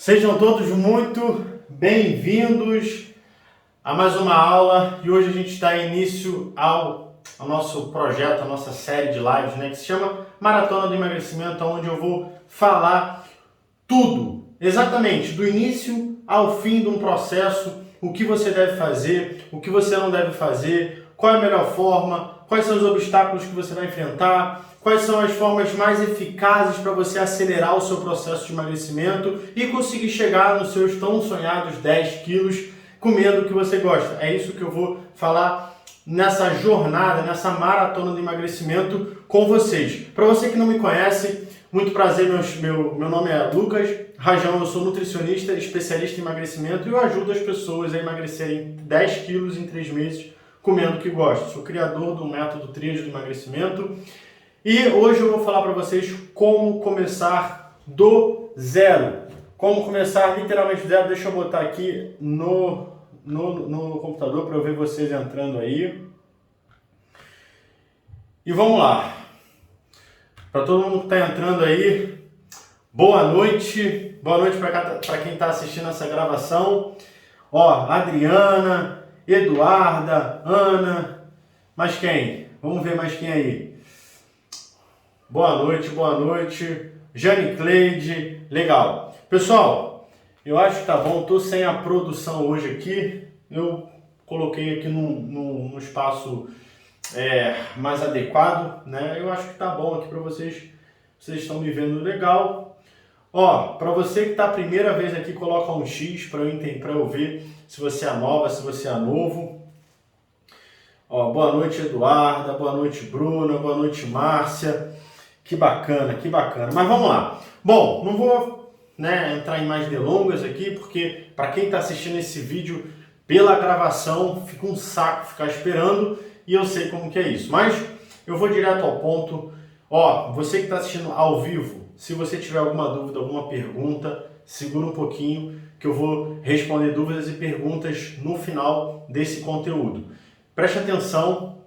Sejam todos muito bem-vindos a mais uma aula e hoje a gente está início ao nosso projeto, a nossa série de lives, né, que se chama Maratona do Emagrecimento, onde eu vou falar tudo, exatamente, do início ao fim de um processo, o que você deve fazer, o que você não deve fazer, qual é a melhor forma, quais são os obstáculos que você vai enfrentar, quais são as formas mais eficazes para você acelerar o seu processo de emagrecimento e conseguir chegar nos seus tão sonhados 10 quilos comendo o que você gosta. É isso que eu vou falar nessa jornada, nessa maratona do emagrecimento com vocês. Para você que não me conhece, muito prazer, meu nome é Lucas Rajão, eu sou nutricionista, especialista em emagrecimento e eu ajudo as pessoas a emagrecerem 10 quilos em 3 meses comendo o que gostam. Sou criador do método Tríade do emagrecimento e hoje eu vou falar para vocês como começar do zero. Como começar literalmente do zero. Deixa eu botar aqui no computador para eu ver vocês entrando aí. E vamos lá. Para todo mundo que está entrando aí, boa noite. Boa noite para quem está assistindo essa gravação. Ó, Adriana, Eduarda, Ana, mais quem? Vamos ver mais quem aí. Boa noite. Jane Cleide, legal. Pessoal, eu acho que tá bom, tô sem a produção hoje aqui. Eu coloquei aqui num espaço mais adequado, né? Eu acho que tá bom aqui para vocês. Vocês estão me vendo legal. Ó, para você que tá a primeira vez aqui, coloca um X para eu ver se você é nova, se você é novo. Ó, boa noite, Eduarda, boa noite, Bruna, boa noite, Márcia. Que bacana. Mas vamos lá. Bom, não vou entrar em mais delongas aqui, porque para quem está assistindo esse vídeo pela gravação, fica um saco ficar esperando e eu sei como que é isso. Mas eu vou direto ao ponto. Ó, você que está assistindo ao vivo, se você tiver alguma dúvida, alguma pergunta, segura um pouquinho que eu vou responder dúvidas e perguntas no final desse conteúdo. Preste atenção,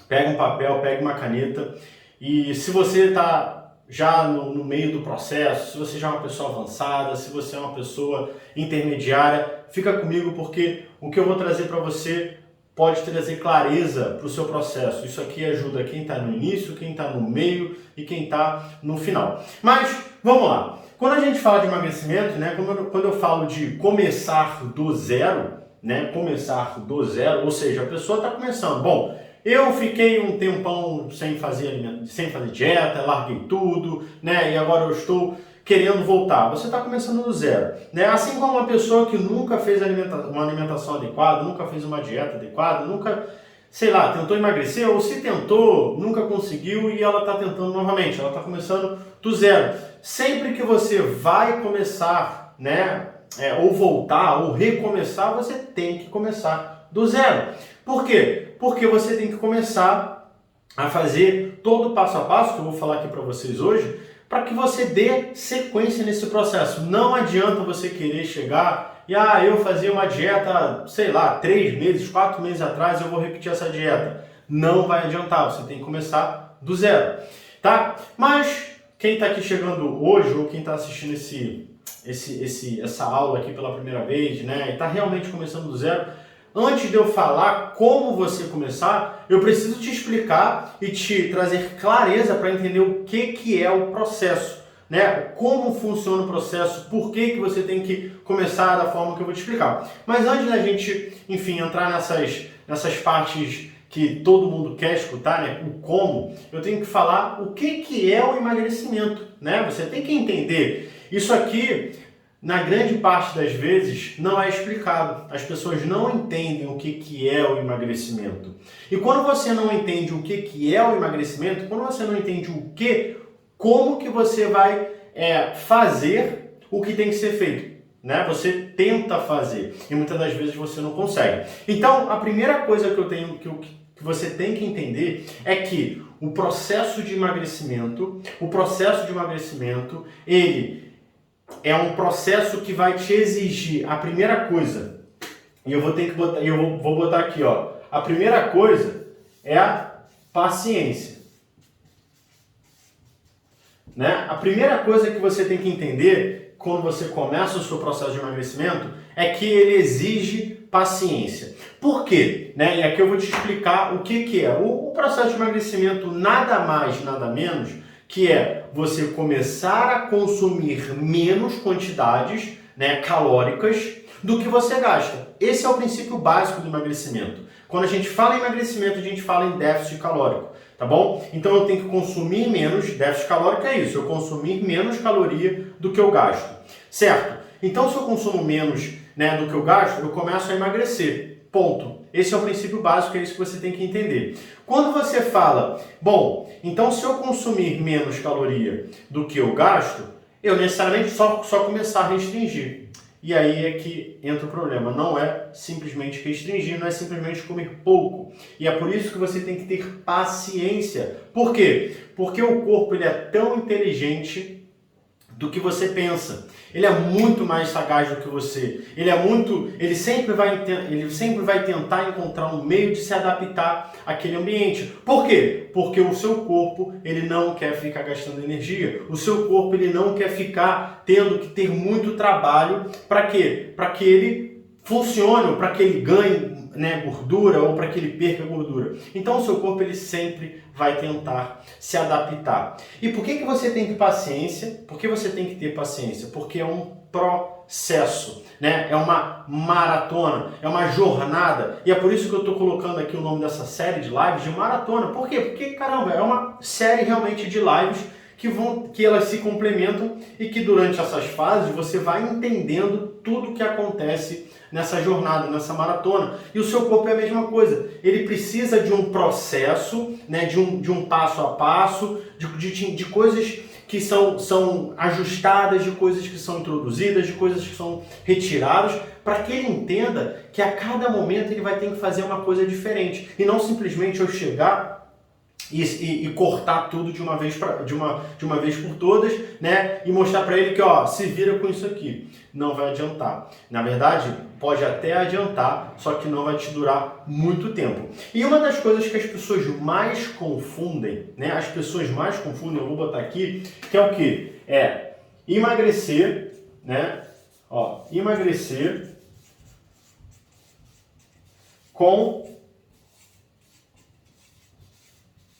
pega um papel, pega uma caneta. E se você está já no meio do processo, se você já é uma pessoa avançada, se você é uma pessoa intermediária, fica comigo porque o que eu vou trazer para você pode trazer clareza para o seu processo. Isso aqui ajuda quem está no início, quem está no meio e quem está no final. Mas vamos lá. Quando a gente fala de emagrecimento, né, quando eu falo de começar do zero, ou seja, a pessoa está começando. Bom, eu fiquei um tempão sem fazer dieta, larguei tudo, né? E agora eu estou querendo voltar. Você está começando do zero, né? Assim como uma pessoa que nunca fez uma alimentação adequada, nunca fez uma dieta adequada, nunca, tentou emagrecer, ou se tentou, nunca conseguiu e ela está tentando novamente. Ela está começando do zero. Sempre que você vai começar, ou voltar, ou recomeçar, você tem que começar do zero. Por quê? Porque você tem que começar a fazer todo o passo a passo que eu vou falar aqui para vocês hoje, para que você dê sequência nesse processo. Não adianta você querer chegar e eu fazia uma dieta, 3 meses, 4 meses atrás, eu vou repetir essa dieta. Não vai adiantar, você tem que começar do zero, tá? Mas quem está aqui chegando hoje, ou quem está assistindo essa aula aqui pela primeira vez, né, e está realmente começando do zero, antes de eu falar como você começar, eu preciso te explicar e te trazer clareza para entender o que é o processo, né? Como funciona o processo, por que você tem que começar da forma que eu vou te explicar. Mas antes da gente, entrar nessas partes que todo mundo quer escutar, né? O como, eu tenho que falar o que é o emagrecimento, né? Você tem que entender. Isso aqui, na grande parte das vezes, não é explicado. As pessoas não entendem o que é o emagrecimento. E quando você não entende o que é o emagrecimento, quando você não entende como que você vai fazer o que tem que ser feito, né? Você tenta fazer e muitas das vezes você não consegue. Então, a primeira coisa que você tem que entender é que o processo de emagrecimento, ele é um processo que vai te exigir a primeira coisa. E eu vou botar aqui, ó. A primeira coisa é a paciência. Né? A primeira coisa que você tem que entender quando você começa o seu processo de emagrecimento é que ele exige paciência. Por quê? Né? E aqui eu vou te explicar o que é. O processo de emagrecimento nada mais, nada menos que é você começar a consumir menos quantidades, né, calóricas do que você gasta. Esse é o princípio básico do emagrecimento. Quando a gente fala em emagrecimento, a gente fala em déficit calórico, tá bom? Então eu tenho que consumir menos, déficit calórico é isso, eu consumir menos caloria do que eu gasto, certo? Então se eu consumo menos, né, do que eu gasto, eu começo a emagrecer, ponto. Esse é o princípio básico, é isso que você tem que entender. Quando você fala, bom, então se eu consumir menos caloria do que eu gasto, eu necessariamente só começar a restringir. E aí é que entra o problema. Não é simplesmente restringir, não é simplesmente comer pouco. E é por isso que você tem que ter paciência. Por quê? Porque o corpo ele é tão inteligente do que você pensa. Ele é muito mais sagaz do que você. Ele sempre vai tentar encontrar um meio de se adaptar àquele ambiente. Por quê? Porque o seu corpo, ele não quer ficar gastando energia. O seu corpo, ele não quer ficar tendo que ter muito trabalho. Para quê? Para que ele funcione, ou para que ele ganhe, né, gordura, ou para que ele perca gordura. Então o seu corpo ele sempre vai tentar se adaptar. E por que você tem que ter paciência? Por que você tem que ter paciência? Porque é um processo, né? É uma maratona, é uma jornada. E é por isso que eu estou colocando aqui o nome dessa série de lives de maratona. Por quê? Porque, caramba, é uma série realmente de lives que elas se complementam e que durante essas fases você vai entendendo tudo o que acontece nessa jornada, nessa maratona. E o seu corpo é a mesma coisa. Ele precisa de um processo, né, de um passo a passo, de coisas que são ajustadas, de coisas que são introduzidas, de coisas que são retiradas, para que ele entenda que a cada momento ele vai ter que fazer uma coisa diferente. E não simplesmente eu chegar e cortar tudo de uma vez por todas, né? E mostrar para ele que, ó, se vira com isso aqui. Não vai adiantar. Na verdade, pode até adiantar, só que não vai te durar muito tempo. E uma das coisas que as pessoas mais confundem, né? As pessoas mais confundem, eu vou botar aqui, que é o quê? É emagrecer, né? Ó, emagrecer com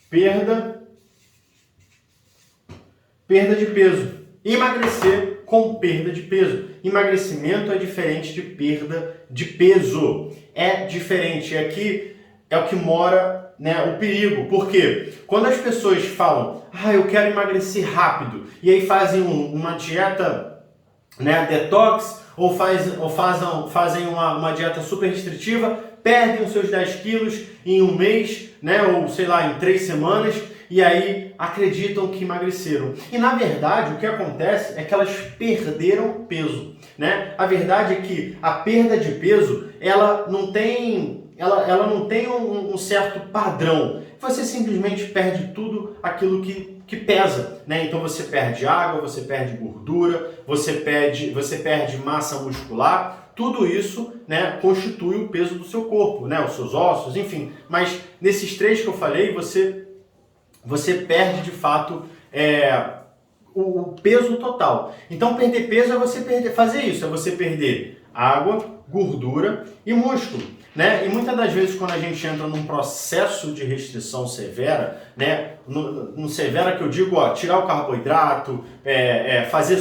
perda de peso. Emagrecer com perda de peso. Emagrecimento é diferente de perda de peso. É diferente. Aqui é o que mora, né, o perigo. Por quê? Quando as pessoas falam, eu quero emagrecer rápido, e aí fazem uma dieta, né, detox, ou fazem uma dieta super restritiva, perdem os seus 10 quilos em um mês, né, ou sei lá, em 3 semanas, e aí acreditam que emagreceram. E na verdade o que acontece é que elas perderam peso, né? A verdade é que a perda de peso, ela não tem um certo padrão. Você simplesmente perde tudo aquilo que pesa, né? Então você perde água, você perde gordura, você perde massa muscular. Tudo isso, né, constitui o peso do seu corpo, né, os seus ossos, enfim. Mas nesses 3 que eu falei, você perde de fato o peso total. Então perder peso é você fazer isso, é você perder água, gordura e músculo, né? E muitas das vezes quando a gente entra num processo de restrição severa, né, no severa que eu digo, tirar o carboidrato, fazer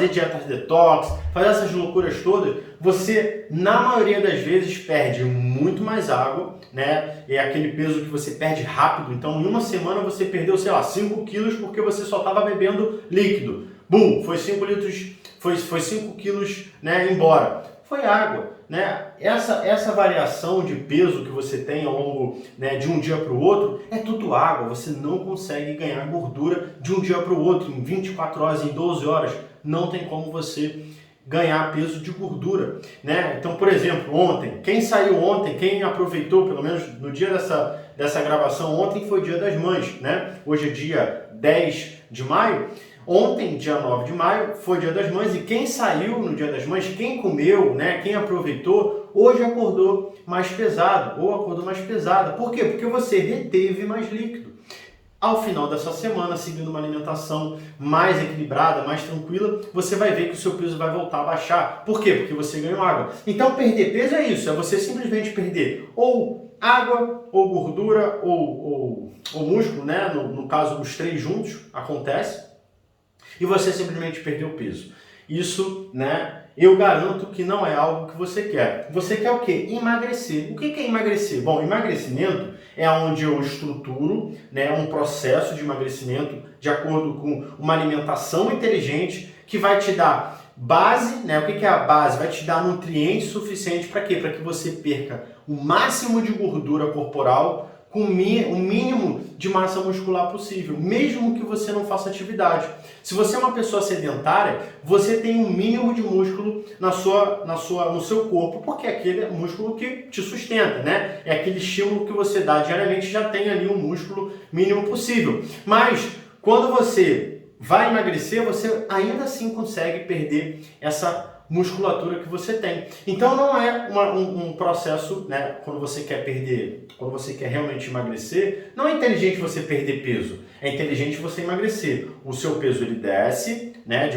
dietas detox, fazer essas loucuras todas, você na maioria das vezes perde muito mais água, né? É aquele peso que você perde rápido. Então em uma semana você perdeu, sei lá, 5 quilos porque você só estava bebendo líquido. Bum, foi 5 litros, foi 5 quilos, né, embora. Foi água, né? Essa variação de peso que você tem ao longo, né, de um dia para o outro é tudo água. Você não consegue ganhar gordura de um dia para o outro, em 24 horas, em 12 horas. Não tem como você ganhar peso de gordura, né? Então, por exemplo, quem aproveitou, pelo menos no dia dessa gravação, ontem foi o Dia das Mães, né? Hoje é dia 10 de maio. Ontem, dia 9 de maio, foi Dia das Mães, e quem saiu no Dia das Mães, quem comeu, né, quem aproveitou, hoje acordou mais pesado, ou acordou mais pesada. Por quê? Porque você reteve mais líquido. Ao final dessa semana, seguindo uma alimentação mais equilibrada, mais tranquila, você vai ver que o seu peso vai voltar a baixar. Por quê? Porque você ganhou água. Então, perder peso é isso, é você simplesmente perder ou água, ou gordura, ou músculo, né? No caso, os três juntos, acontece, e você simplesmente perdeu o peso. Isso, né? Eu garanto que não é algo que você quer. Você quer o quê? Emagrecer. O que é emagrecer? Bom, emagrecimento é onde eu estruturo, né, um processo de emagrecimento de acordo com uma alimentação inteligente que vai te dar base, né? O que é a base? Vai te dar nutrientes suficientes para quê? Para que você perca o máximo de gordura corporal com o mínimo de massa muscular possível, mesmo que você não faça atividade. Se você é uma pessoa sedentária, você tem um mínimo de músculo no seu corpo, porque é aquele músculo que te sustenta, né? É aquele estímulo que você dá diariamente, já tem ali um músculo mínimo possível. Mas quando você vai emagrecer, você ainda assim consegue perder essa musculatura que você tem. Então não é um processo, né, quando você quer realmente emagrecer, não é inteligente você perder peso, é inteligente você emagrecer. O seu peso ele desce, né,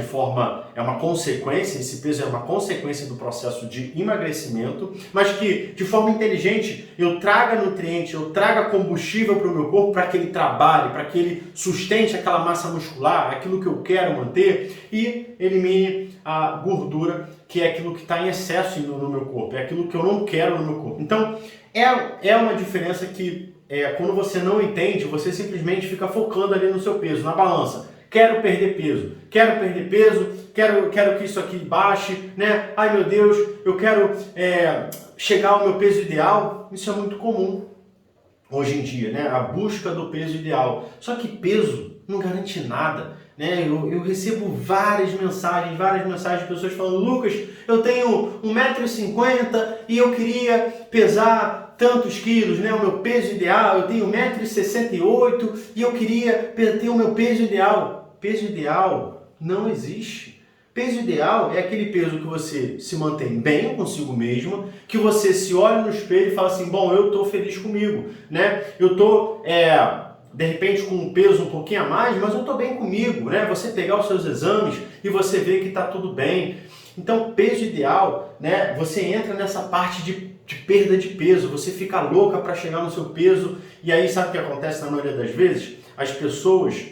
é uma consequência, esse peso é uma consequência do processo de emagrecimento, mas que de forma inteligente eu traga nutrientes, eu traga combustível para o meu corpo para que ele trabalhe, para que ele sustente aquela massa muscular, aquilo que eu quero manter e elimine a gordura, que é aquilo que está em excesso no meu corpo, é aquilo que eu não quero no meu corpo. Então, é uma diferença que quando você não entende, você simplesmente fica focando ali no seu peso, na balança. Quero perder peso, quero que isso aqui baixe, né? Ai meu Deus, eu quero chegar ao meu peso ideal. Isso é muito comum hoje em dia, né? A busca do peso ideal. Só que peso não garante nada. Né? Eu recebo várias mensagens de pessoas falando: Lucas, eu tenho 1,50 m e eu queria pesar tantos quilos, né? O meu peso ideal, eu tenho 1,68 m e eu queria ter o meu peso ideal. Peso ideal não existe. Peso ideal é aquele peso que você se mantém bem consigo mesmo, que você se olha no espelho e fala assim: bom, eu estou feliz comigo, né? Eu estou de repente com um peso um pouquinho a mais, mas eu estou bem comigo, né? Você pegar os seus exames e você vê que está tudo bem. Então, peso ideal, né? Você entra nessa parte de perda de peso, você fica louca para chegar no seu peso, e aí sabe o que acontece na maioria das vezes? As pessoas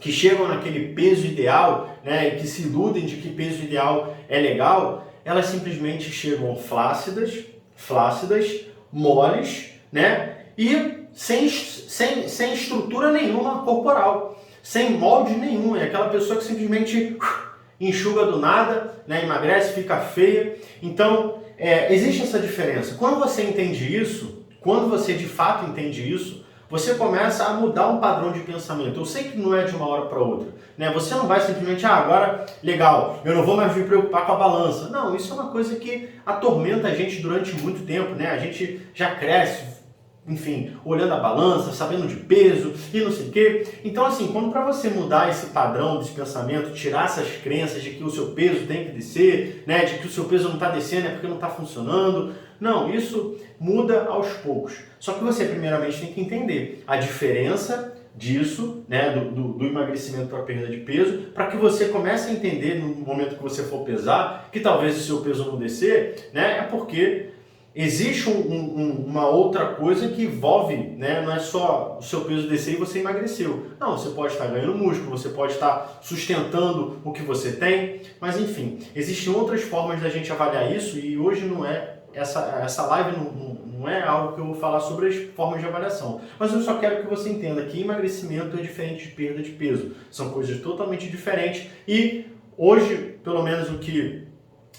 que chegam naquele peso ideal, né, e que se iludem de que peso ideal é legal, elas simplesmente chegam flácidas, moles, né, e sem estrutura nenhuma corporal, sem molde nenhum. É aquela pessoa que simplesmente enxuga do nada, né, emagrece, fica feia. Então, existe essa diferença. Quando você entende isso, quando você de fato entende isso, você começa a mudar um padrão de pensamento. Eu sei que não é de uma hora para outra, né? Você não vai simplesmente, agora, legal, eu não vou mais me preocupar com a balança. Não, isso é uma coisa que atormenta a gente durante muito tempo, né? A gente já cresce, enfim, olhando a balança, sabendo de peso e não sei o quê. Então, assim, quando para você mudar esse padrão desse pensamento, tirar essas crenças de que o seu peso tem que descer, né? De que o seu peso não está descendo é porque não está funcionando. Não, isso muda aos poucos. Só que você primeiramente tem que entender a diferença disso, né, do emagrecimento para a perda de peso, para que você comece a entender no momento que você for pesar, que talvez o seu peso não descer, né, é porque existe uma outra coisa que envolve, né, não é só o seu peso descer e você emagreceu. Não, você pode estar ganhando músculo, você pode estar sustentando o que você tem, mas enfim, existem outras formas da gente avaliar isso e hoje não é essa live não é algo que eu vou falar sobre as formas de avaliação, mas eu só quero que você entenda que emagrecimento é diferente de perda de peso, são coisas totalmente diferentes e hoje, pelo menos o que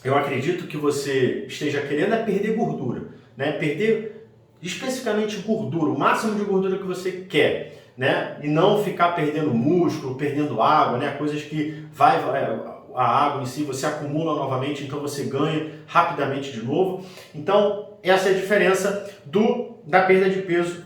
eu acredito que você esteja querendo é perder gordura, né? Perder especificamente gordura, o máximo de gordura que você quer, né? E não ficar perdendo músculo, perdendo água, né? Coisas que a água em si você acumula novamente, então você ganha rapidamente de novo. Então, essa é a diferença da perda de peso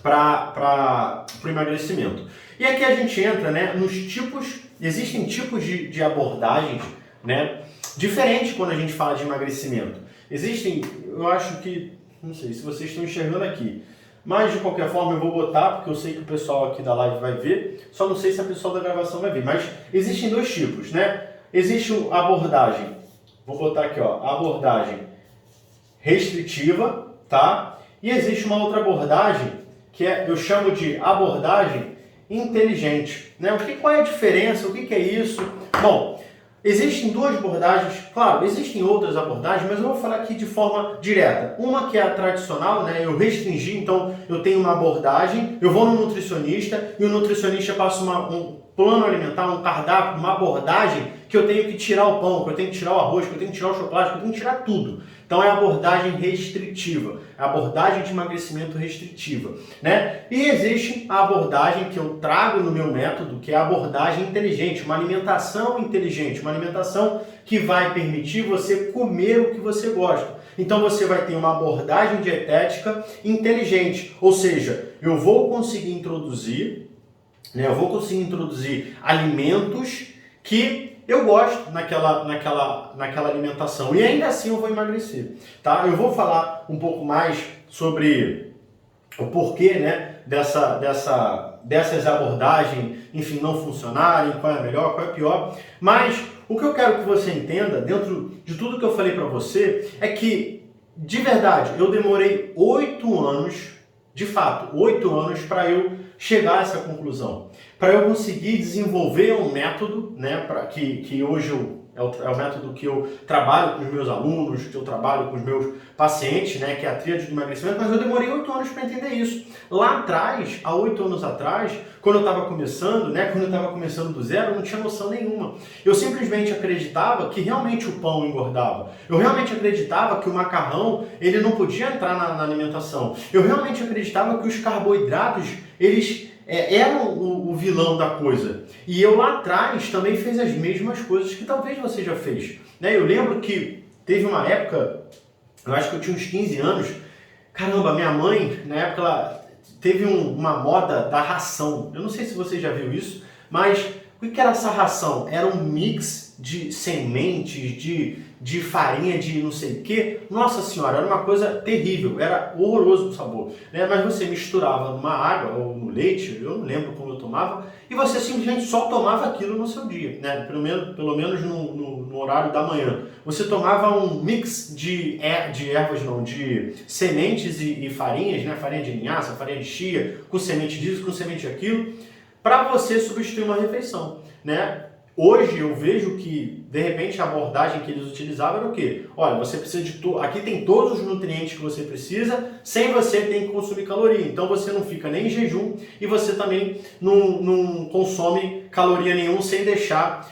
para o emagrecimento. E aqui a gente entra, né, nos tipos, existem tipos de abordagens, né, diferentes quando a gente fala de emagrecimento. Existem, eu acho que, não sei se vocês estão enxergando aqui, mas de qualquer forma eu vou botar, porque eu sei que o pessoal aqui da live vai ver, só não sei se a pessoa da gravação vai ver, mas existem dois tipos, né? Existe a abordagem, vou botar aqui, ó, a abordagem restritiva, tá? E existe uma outra abordagem, que eu chamo de abordagem inteligente, né? Qual é a diferença? O que é isso? Bom, existem duas abordagens, claro, existem outras abordagens, mas eu vou falar aqui de forma direta. Uma que é a tradicional, né? Eu restringi, então eu tenho uma abordagem, eu vou no nutricionista e o nutricionista passa um plano alimentar, um cardápio, uma abordagem que eu tenho que tirar o pão, que eu tenho que tirar o arroz, que eu tenho que tirar o chocolate, que eu tenho que tirar tudo. Então é a abordagem restritiva, a abordagem de emagrecimento restritiva, né? E existe a abordagem que eu trago no meu método, que é a abordagem inteligente, uma alimentação inteligente, uma alimentação que vai permitir você comer o que você gosta. Então você vai ter uma abordagem dietética inteligente, ou seja, eu vou conseguir introduzir alimentos que eu gosto naquela alimentação e ainda assim eu vou emagrecer, tá? Eu vou falar um pouco mais sobre o porquê, né, dessas abordagens, enfim, não funcionarem, qual é a melhor, qual é a pior, mas o que eu quero que você entenda, dentro de tudo que eu falei para você, é que, de verdade, eu demorei 8 anos, de fato, 8 anos para eu chegar a essa conclusão. Para eu conseguir desenvolver um método, né, que hoje é o método que eu trabalho com os meus alunos, que eu trabalho com os meus pacientes, né, que é a tríade do emagrecimento, mas eu demorei 8 anos para entender isso. Lá atrás, há 8 anos atrás, quando eu estava começando, né, quando eu estava começando do zero, eu não tinha noção nenhuma. Eu simplesmente acreditava que realmente o pão engordava. Eu realmente acreditava que o macarrão, ele não podia entrar na alimentação. Eu realmente acreditava que os carboidratos, eles eram o vilão da coisa. E eu lá atrás também fiz as mesmas coisas que talvez você já fez, né? Eu lembro que teve uma época, eu acho que eu tinha uns 15 anos, caramba, minha mãe, na época, ela teve uma moda da ração. Eu não sei se você já viu isso, mas o que era essa ração? Era um mix de sementes, de farinha de não sei o que. Nossa senhora, era uma coisa terrível, era horroroso o sabor, né? Mas você misturava numa água ou no leite, eu não lembro como eu tomava, e você simplesmente só tomava aquilo no seu dia, né? Pelo menos no horário da manhã. Você tomava um mix de ervas, não, de sementes e farinhas, né? Farinha de linhaça, farinha de chia, com semente disso, com semente daquilo, para você substituir uma refeição, né? Hoje eu vejo que, de repente, a abordagem que eles utilizavam era o quê? Olha, você precisa aqui tem todos os nutrientes que você precisa, sem você ter que consumir caloria. Então você não fica nem em jejum e você também não consome caloria nenhuma sem deixar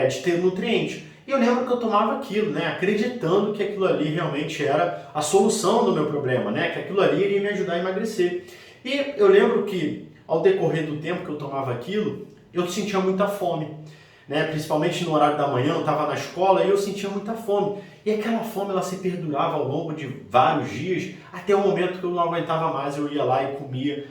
de ter nutriente. E eu lembro que eu tomava aquilo, né, acreditando que aquilo ali realmente era a solução do meu problema, né, que aquilo ali iria me ajudar a emagrecer. E eu lembro que, ao decorrer do tempo que eu tomava aquilo, eu sentia muita fome. Né? Principalmente no horário da manhã, eu estava na escola e eu sentia muita fome. E aquela fome ela se perdurava ao longo de vários dias, até o momento que eu não aguentava mais, eu ia lá e comia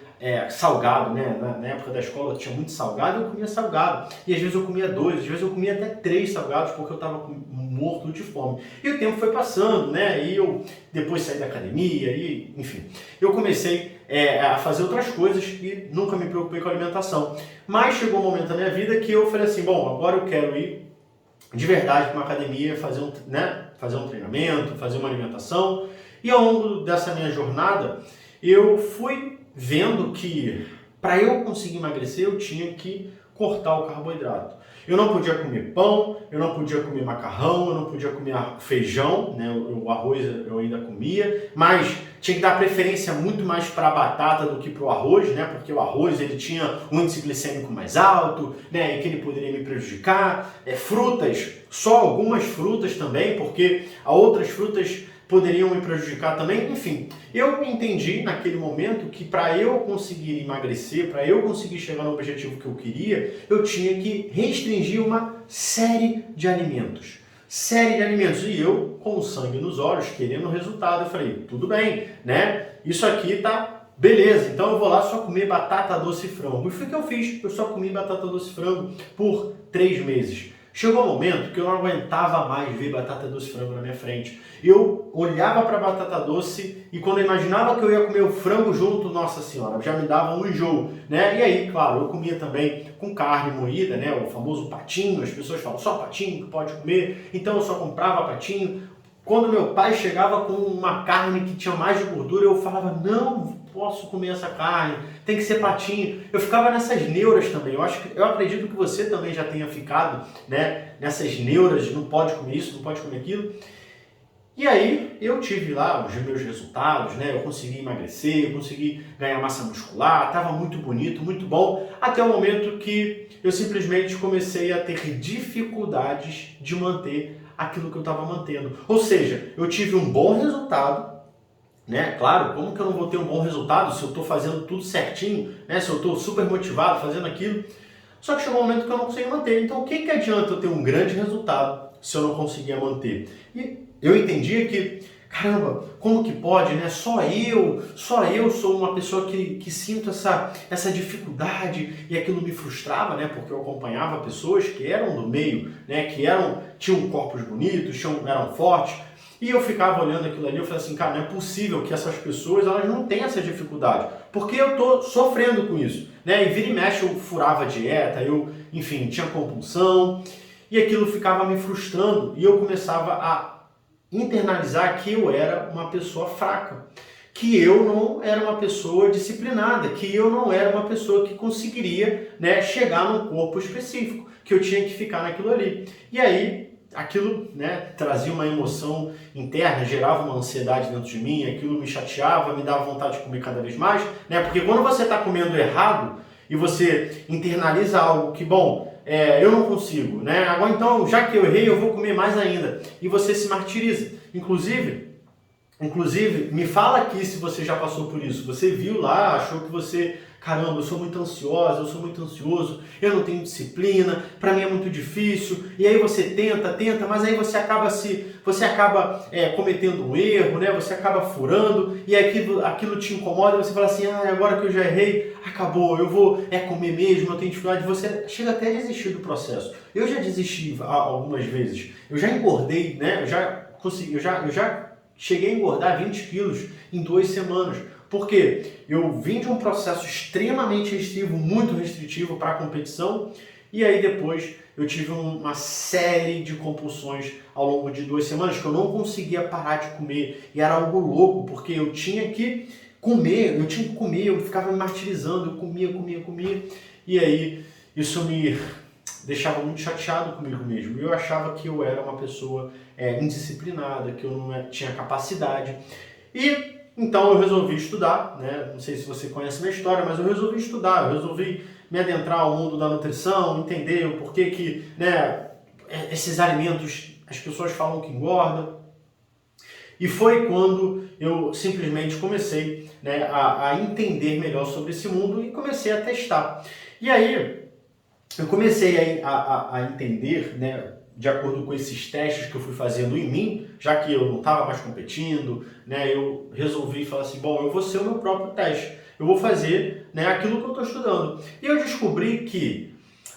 salgado, né? Na época da escola tinha muito salgado, eu comia salgado. E às vezes eu comia 2, às vezes eu comia até 3 salgados, porque eu estava morto de fome. E o tempo foi passando, né? E eu depois saí da academia, e enfim. Eu comecei a fazer outras coisas e nunca me preocupei com a alimentação. Mas chegou um momento da minha vida que eu falei assim, bom, agora eu quero ir de verdade para uma academia, fazer um treinamento, fazer uma alimentação. E ao longo dessa minha jornada, eu fui vendo que para eu conseguir emagrecer, eu tinha que cortar o carboidrato. Eu não podia comer pão, eu não podia comer macarrão, eu não podia comer feijão, né? O arroz eu ainda comia, mas tinha que dar preferência muito mais para a batata do que para o arroz, né? Porque o arroz ele tinha um índice glicêmico mais alto, né? E que ele poderia me prejudicar. Frutas, só algumas frutas também, porque outras frutas poderiam me prejudicar também. Enfim, eu entendi naquele momento que para eu conseguir emagrecer, para eu conseguir chegar no objetivo que eu queria, eu tinha que restringir uma série de alimentos. E eu, com o sangue nos olhos, querendo o resultado, eu falei, tudo bem, né? Isso aqui tá beleza, então eu vou lá só comer batata doce e frango. E foi o que eu fiz, eu só comi batata doce e frango por 3 meses. Chegou um momento que eu não aguentava mais ver batata doce e frango na minha frente. Eu olhava para a batata doce e quando eu imaginava que eu ia comer o frango junto, nossa senhora, já me dava um enjoo, né? E aí, claro, eu comia também com carne moída, né? O famoso patinho, as pessoas falam só patinho que pode comer, então eu só comprava patinho. Quando meu pai chegava com uma carne que tinha mais de gordura, eu falava, não posso comer essa carne, tem que ser patinho. Eu ficava nessas neuras também. Eu acredito que você também já tenha ficado, né, nessas neuras de não pode comer isso, não pode comer aquilo. E aí eu tive lá os meus resultados, né? Eu consegui emagrecer, eu consegui ganhar massa muscular, estava muito bonito, muito bom, até o momento que eu simplesmente comecei a ter dificuldades de manter aquilo que eu estava mantendo. Ou seja, eu tive um bom resultado, né? Claro, como que eu não vou ter um bom resultado se eu estou fazendo tudo certinho, né? Se eu estou super motivado fazendo aquilo? Só que chegou um momento que eu não consegui manter. Então, o que que adianta eu ter um grande resultado se eu não conseguia manter? E eu entendia que, caramba, como que pode, né? Só eu sou uma pessoa que sinto essa dificuldade e aquilo me frustrava, né? Porque eu acompanhava pessoas que eram do meio, né? Tinham corpos bonitos, eram fortes. E eu ficava olhando aquilo ali, eu falei assim, cara, não é possível que essas pessoas, elas não tenham essa dificuldade, porque eu tô sofrendo com isso, né? E vira e mexe eu furava a dieta, enfim, tinha compulsão, e aquilo ficava me frustrando, e eu começava a internalizar que eu era uma pessoa fraca, que eu não era uma pessoa disciplinada, que eu não era uma pessoa que conseguiria, né, chegar num corpo específico, que eu tinha que ficar naquilo ali. E aí, aquilo, né, trazia uma emoção interna, gerava uma ansiedade dentro de mim, aquilo me chateava, me dava vontade de comer cada vez mais, né? Porque quando você está comendo errado e você internaliza algo que, bom, eu não consigo, né? Agora então, já que eu errei, eu vou comer mais ainda. E você se martiriza. Inclusive, me fala aqui se você já passou por isso. Você viu lá, achou que você, caramba, eu sou muito ansiosa, eu sou muito ansioso, eu não tenho disciplina, pra mim é muito difícil. E aí você tenta, mas aí você acaba cometendo um erro, né? Você acaba furando e aquilo te incomoda. E você fala assim, agora que eu já errei, acabou, eu vou comer mesmo, eu tenho dificuldade. Você chega até a desistir do processo. Eu já desisti algumas vezes. Eu já engordei, né? Eu já cheguei a engordar 20 quilos em 2 semanas. Por quê? Eu vim de um processo extremamente restritivo, muito restritivo para a competição, e aí depois eu tive uma série de compulsões ao longo de 2 semanas que eu não conseguia parar de comer. E era algo louco, porque eu tinha que comer, eu ficava me martirizando, eu comia, e aí isso me deixava muito chateado comigo mesmo. Eu achava que eu era uma pessoa indisciplinada, que eu não tinha capacidade. E então eu resolvi estudar, né? Não sei se você conhece minha história, mas eu resolvi estudar, eu resolvi me adentrar ao mundo da nutrição, entender o porquê que, né, esses alimentos as pessoas falam que engordam. E foi quando eu simplesmente comecei, né, a entender melhor sobre esse mundo e comecei a testar. E aí eu comecei a entender, né, de acordo com esses testes que eu fui fazendo em mim, já que eu não estava mais competindo, né, eu resolvi falar assim, bom, eu vou ser o meu próprio teste, eu vou fazer, né, aquilo que eu estou estudando. E eu descobri que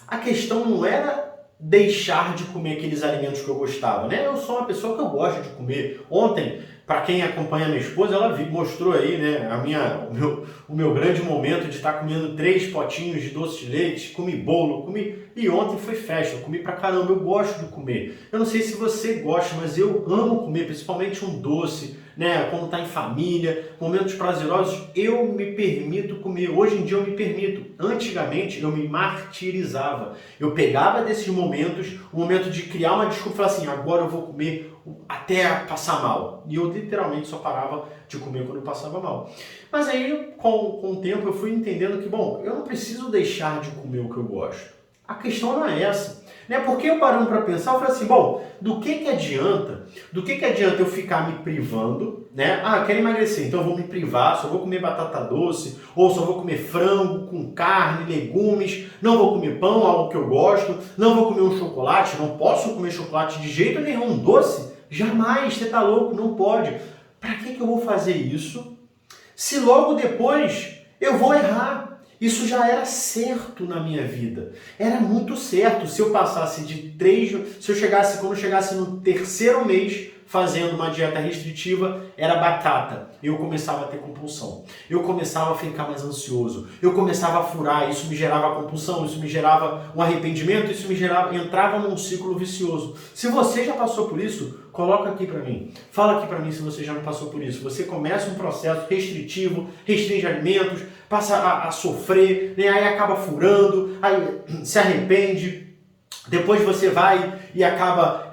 a questão não era deixar de comer aqueles alimentos que eu gostava, né? Eu sou uma pessoa que eu gosto de comer. Ontem, para quem acompanha minha esposa, ela mostrou aí, né, o meu grande momento de estar comendo 3 potinhos de doce de leite, comi bolo, e ontem foi festa, eu comi pra caramba, eu gosto de comer. Eu não sei se você gosta, mas eu amo comer, principalmente um doce, né, quando tá em família, momentos prazerosos, eu me permito comer. Hoje em dia eu me permito. Antigamente eu me martirizava. Eu pegava desses momentos, o momento de criar uma desculpa e falar assim, agora eu vou comer até passar mal. E eu literalmente só parava de comer quando eu passava mal. Mas aí, com o tempo, eu fui entendendo que, bom, eu não preciso deixar de comer o que eu gosto. A questão não é essa. Né? Porque eu parando para pensar, eu falei assim, bom, do que adianta eu ficar me privando, né? Quero emagrecer, então eu vou me privar, só vou comer batata doce, ou só vou comer frango com carne, legumes, não vou comer pão, algo que eu gosto, não vou comer um chocolate, não posso comer chocolate de jeito nenhum, um doce, jamais, você tá louco, não pode. Para que eu vou fazer isso se logo depois eu vou errar? Isso já era certo na minha vida. Era muito certo. Se eu passasse de 3, se eu chegasse, quando eu chegasse no terceiro mês fazendo uma dieta restritiva, era batata. Eu começava a ter compulsão. Eu começava a ficar mais ansioso. Eu começava a furar, isso me gerava compulsão, isso me gerava um arrependimento, isso me gerava, entrava num ciclo vicioso. Se você já passou por isso, coloca aqui pra mim. Fala aqui pra mim se você já não passou por isso. Você começa um processo restritivo, restringe alimentos, passa a sofrer, né? Aí acaba furando, aí se arrepende, depois você vai e acaba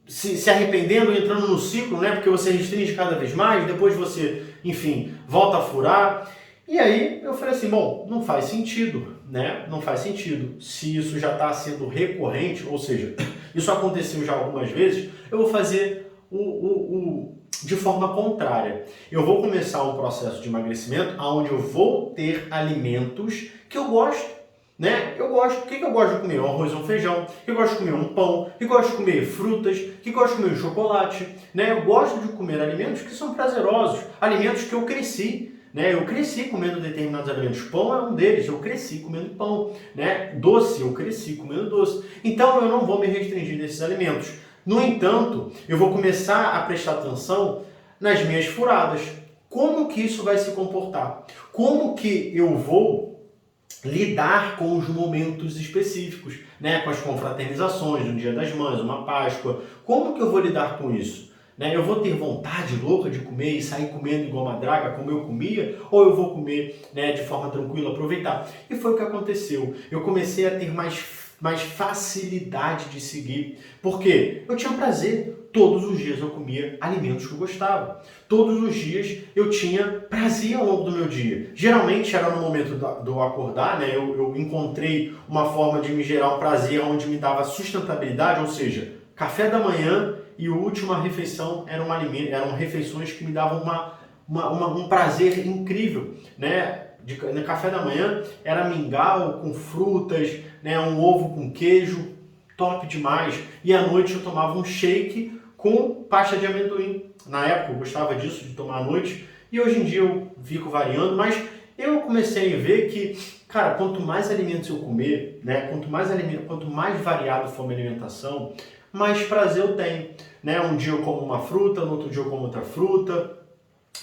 se arrependendo, entrando no ciclo, né? Porque você restringe cada vez mais, depois você, enfim, volta a furar. E aí eu falei assim, bom, não faz sentido, né? Não faz sentido. Se isso já está sendo recorrente, ou seja, isso aconteceu já algumas vezes, eu vou fazer de forma contrária. Eu vou começar um processo de emagrecimento onde eu vou ter alimentos que eu gosto. Né? Eu gosto, o que eu gosto de comer? Um arroz, um feijão, eu gosto de comer um pão, eu gosto de comer frutas, que gosto de comer chocolate, né? Eu gosto de comer alimentos que são prazerosos, alimentos que eu cresci, né? Eu cresci comendo determinados alimentos. Pão é um deles, eu cresci comendo pão, né? Doce, eu cresci comendo doce. Então eu não vou me restringir desses alimentos. No entanto, eu vou começar a prestar atenção nas minhas furadas. Como que isso vai se comportar? Como que eu vou lidar com os momentos específicos, né? Com as confraternizações, um Dia das Mães, uma Páscoa. Como que eu vou lidar com isso? Né? Eu vou ter vontade louca de comer e sair comendo igual uma draga, como eu comia, ou eu vou comer, né, de forma tranquila, aproveitar? E foi o que aconteceu. Eu comecei a ter mais facilidade de seguir, porque eu tinha prazer. Todos os dias eu comia alimentos que eu gostava. Todos os dias eu tinha prazer ao longo do meu dia. Geralmente era no momento do acordar, né? Eu encontrei uma forma de me gerar um prazer onde me dava sustentabilidade, ou seja, café da manhã e a última refeição eram refeições que me davam um prazer incrível, né? No café da manhã era mingau com frutas, né? Um ovo com queijo, top demais. E à noite eu tomava um shake com pasta de amendoim. Na época eu gostava disso, de tomar à noite, e hoje em dia eu fico variando, mas eu comecei a ver que, cara, quanto mais alimentos eu comer, né? Quanto mais variado for a minha alimentação, mais prazer eu tenho, né? Um dia eu como uma fruta, no outro dia eu como outra fruta,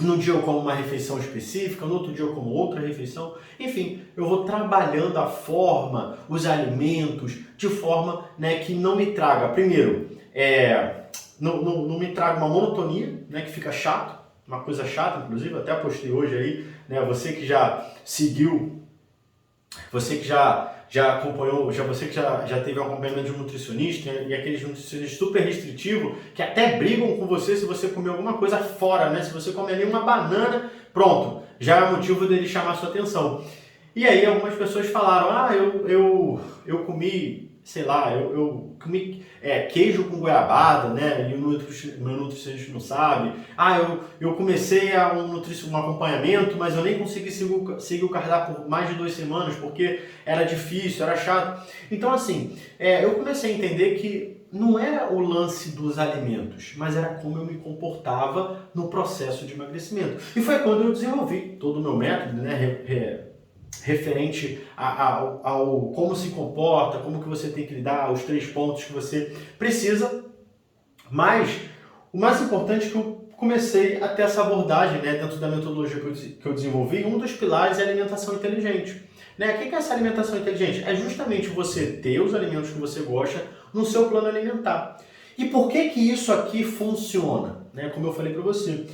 num dia eu como uma refeição específica, no outro dia eu como outra refeição. Enfim, eu vou trabalhando a forma, os alimentos, de forma, né, que não me traga, primeiro, não me traga uma monotonia, né, que fica chato, uma coisa chata, inclusive, até postei hoje aí, né, você que já seguiu, você que já acompanhou, você que já teve um acompanhamento de um nutricionista, né, e aqueles nutricionistas super restritivos, que até brigam com você se você comer alguma coisa fora, né, se você comer ali uma banana, pronto, já é motivo dele chamar a sua atenção. E aí algumas pessoas falaram, eu comi, sei lá, eu comi queijo com goiabada, né? E o meu nutricionista não sabe. Eu comecei um acompanhamento, mas eu nem consegui seguir o cardápio por mais de 2 semanas, porque era difícil, era chato. Então, assim, eu comecei a entender que não era o lance dos alimentos, mas era como eu me comportava no processo de emagrecimento. E foi quando eu desenvolvi todo o meu método, né? Referente ao como se comporta, como que você tem que lidar, os 3 pontos que você precisa. Mas o mais importante é que eu comecei a ter essa abordagem, né, dentro da metodologia que eu desenvolvi. Um dos pilares é a alimentação inteligente. Né? O que é essa alimentação inteligente? É justamente você ter os alimentos que você gosta no seu plano alimentar. E por que isso aqui funciona? Né? Como eu falei para você.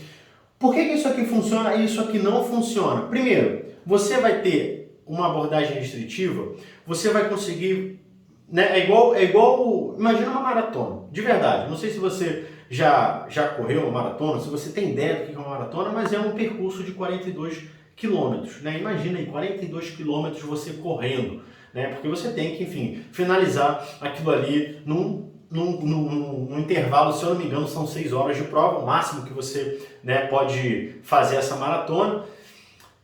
Por que isso aqui funciona e isso aqui não funciona? Primeiro, você vai ter uma abordagem restritiva, você vai conseguir, né, é igual, imagina uma maratona, de verdade, não sei se você já correu uma maratona, se você tem ideia do que é uma maratona, mas é um percurso de 42 quilômetros, né? Imagina aí, 42 quilômetros você correndo, né? Porque você tem que, enfim, finalizar aquilo ali num intervalo, se eu não me engano, são 6 horas de prova, o máximo que você, né, pode fazer essa maratona,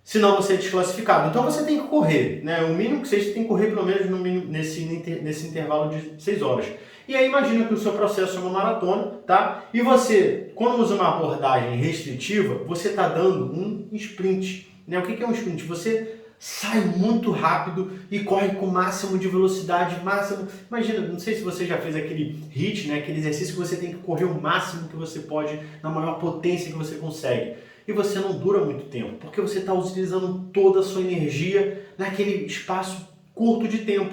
senão você é desclassificado. Então você tem que correr, né? O mínimo que seja, você tem que correr pelo menos nesse intervalo de 6 horas. E aí imagina que o seu processo é uma maratona, tá? E você, quando usa uma abordagem restritiva, você está dando um sprint, né? O que é um sprint? Você sai muito rápido e corre com o máximo de velocidade, máximo. Imagina, não sei se você já fez aquele HIIT, né? Aquele exercício que você tem que correr o máximo que você pode, na maior potência que você consegue. E você não dura muito tempo, porque você está utilizando toda a sua energia naquele espaço curto de tempo.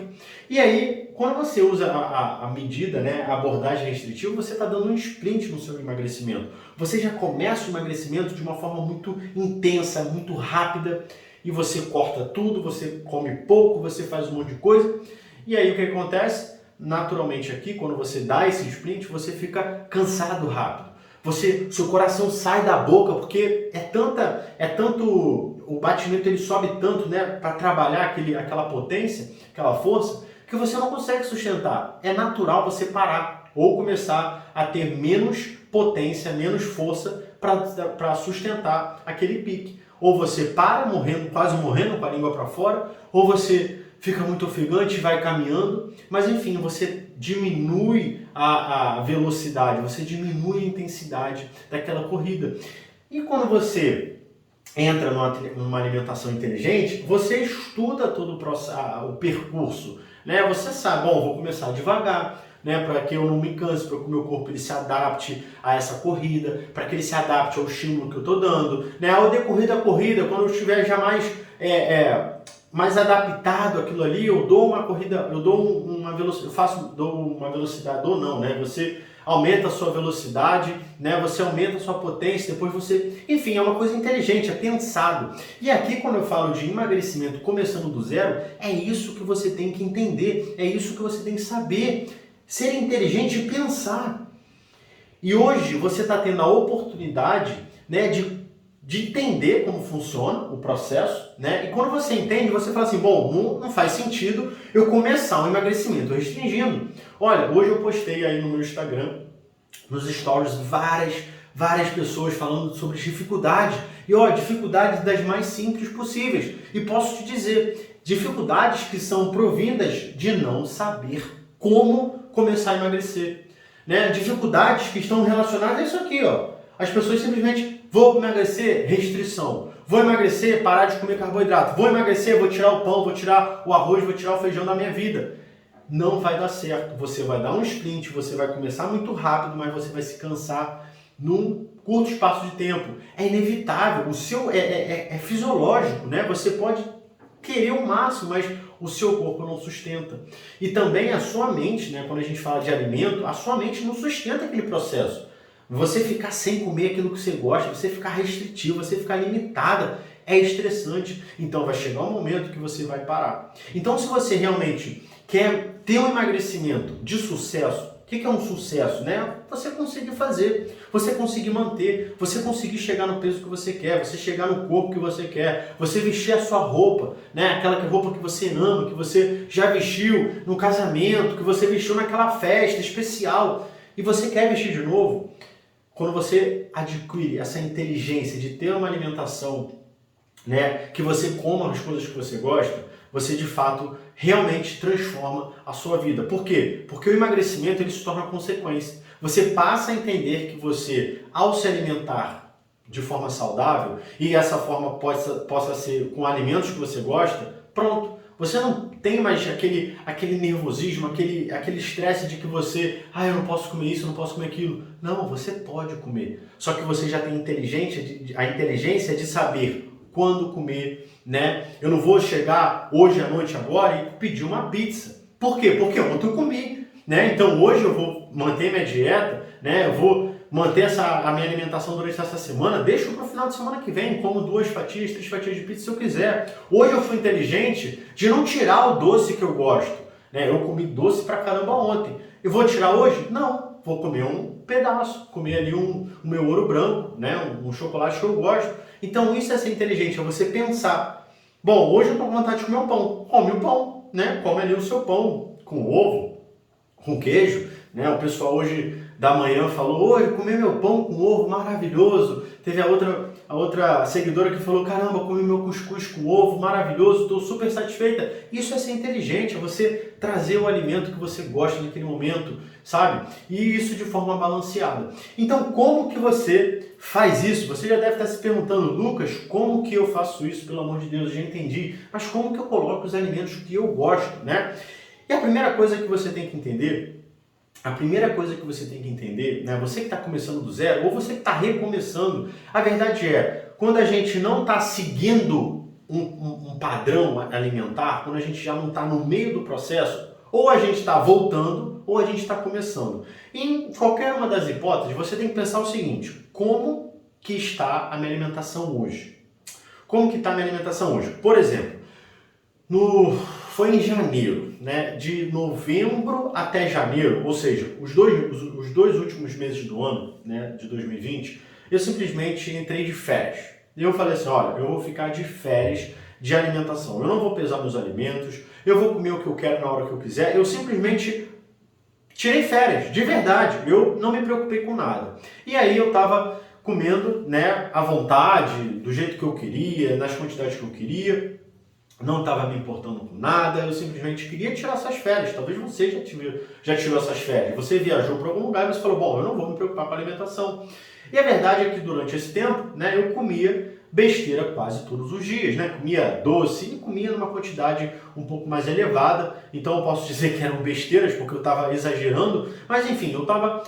E aí, quando você usa a medida, né, a abordagem restritiva, você está dando um sprint no seu emagrecimento. Você já começa o emagrecimento de uma forma muito intensa, muito rápida, e você corta tudo, você come pouco, você faz um monte de coisa. E aí o que acontece? Naturalmente aqui, quando você dá esse sprint, você fica cansado rápido. Seu coração sai da boca porque é tanto, o batimento ele sobe tanto, né, para trabalhar aquela potência, aquela força, que você não consegue sustentar. É natural você parar ou começar a ter menos potência, menos força para sustentar aquele pique. Ou você para morrendo, quase morrendo com a língua para fora, ou você fica muito ofegante e vai caminhando, mas enfim, você diminui a velocidade, você diminui a intensidade daquela corrida. E quando você entra numa alimentação inteligente, você estuda todo o percurso, né? Você sabe, bom, vou começar devagar, né, para que eu não me canse, para que o meu corpo ele se adapte a essa corrida, para que ele se adapte ao estímulo que eu estou dando, né? Ao decorrer da corrida, quando eu estiver já mais adaptado àquilo ali, eu dou uma corrida, eu dou uma velocidade, dou uma velocidade ou não, né? Você aumenta a sua velocidade, né? Você aumenta a sua potência, depois você... Enfim, é uma coisa inteligente, é pensado. E aqui, quando eu falo de emagrecimento começando do zero, é isso que você tem que entender, é isso que você tem que saber. Ser inteligente e pensar. E hoje você está tendo a oportunidade, né, de entender como funciona o processo, né? E quando você entende, você fala assim, bom, não faz sentido eu começar um emagrecimento restringindo. Olha, hoje eu postei aí no meu Instagram, nos stories, várias pessoas falando sobre dificuldades. E ó, dificuldades das mais simples possíveis. E posso te dizer, dificuldades que são provindas de não saber como começar a emagrecer, né? Dificuldades que estão relacionadas a isso aqui, ó. As pessoas simplesmente, vou emagrecer, restrição. Vou emagrecer, parar de comer carboidrato. Vou emagrecer, vou tirar o pão, vou tirar o arroz, vou tirar o feijão da minha vida. Não vai dar certo. Você vai dar um sprint, você vai começar muito rápido, mas você vai se cansar num curto espaço de tempo. É inevitável, o seu é fisiológico, né? Você pode querer o máximo, mas o seu corpo não sustenta. E também a sua mente, né? Quando a gente fala de alimento, a sua mente não sustenta aquele processo. Você ficar sem comer aquilo que você gosta, você ficar restritivo, você ficar limitada, é estressante. Então vai chegar um momento que você vai parar. Então se você realmente quer ter um emagrecimento de sucesso, o que é um sucesso, né? Você conseguir fazer, você conseguir manter, você conseguir chegar no peso que você quer, você chegar no corpo que você quer, você vestir a sua roupa, né? Aquela roupa que você ama, que você já vestiu no casamento, que você vestiu naquela festa especial e você quer vestir de novo. Quando você adquire essa inteligência de ter uma alimentação, né, que você coma as coisas que você gosta, você de fato realmente transforma a sua vida. Por quê? Porque o emagrecimento ele se torna consequência. Você passa a entender que você, ao se alimentar de forma saudável, e essa forma possa ser com alimentos que você gosta, pronto. Você não tem mais aquele nervosismo, aquele estresse de que você, eu não posso comer isso, eu não posso comer aquilo. Não, você pode comer. Só que você já tem a inteligência de saber quando comer, né? Eu não vou chegar hoje à noite agora e pedir uma pizza. Por quê? Porque ontem eu comi, né? Então hoje eu vou manter minha dieta, né? Eu vou manter a minha alimentação durante essa semana, deixo para o final de semana que vem, como 2 fatias, 3 fatias de pizza se eu quiser. Hoje eu fui inteligente de não tirar o doce que eu gosto, né? Eu comi doce pra caramba ontem. Eu vou tirar hoje? Não. Vou comer um pedaço, comer ali o meu ouro branco, né? Um chocolate que eu gosto. Então isso é ser inteligente, é você pensar. Bom, hoje eu tô com vontade de comer um pão. Come o pão, né? Come ali o seu pão com ovo, com queijo, né? O pessoal hoje da manhã falou, hoje comer meu pão com ovo, maravilhoso. Teve a outra a outra seguidora que falou, caramba, comi meu cuscuz com ovo, maravilhoso, estou super satisfeita. Isso é ser inteligente, é você trazer o alimento que você gosta naquele momento, sabe? E isso de forma balanceada. Então, como que você faz isso? Você já deve estar se perguntando, Lucas, como que eu faço isso? Pelo amor de Deus, eu já entendi. Mas como que eu coloco os alimentos que eu gosto, né? E a primeira coisa que você tem que entender, né, você que está começando do zero, ou você que está recomeçando, a verdade é, quando a gente não está seguindo um padrão alimentar, quando a gente já não está no meio do processo, ou a gente está voltando, ou a gente está começando. Em qualquer uma das hipóteses, você tem que pensar o seguinte, como que está a minha alimentação hoje? Como que está a minha alimentação hoje? Por exemplo, foi em janeiro, né? De novembro até janeiro, ou seja, os dois últimos meses do ano, né, de 2020, eu simplesmente entrei de férias. E eu falei assim, olha, eu vou ficar de férias de alimentação. Eu não vou pesar meus alimentos, eu vou comer o que eu quero na hora que eu quiser. Eu simplesmente tirei férias, de verdade. Eu não me preocupei com nada. E aí eu estava comendo, né, à vontade, do jeito que eu queria, nas quantidades que eu queria. Não estava me importando com nada, eu simplesmente queria tirar essas férias. Talvez você já tirou essas férias. Você viajou para algum lugar e você falou, bom, eu não vou me preocupar com a alimentação. E a verdade é que durante esse tempo, né, eu comia besteira quase todos os dias, né? Comia doce e comia numa quantidade um pouco mais elevada. Então eu posso dizer que eram besteiras porque eu estava exagerando, mas enfim, eu estava,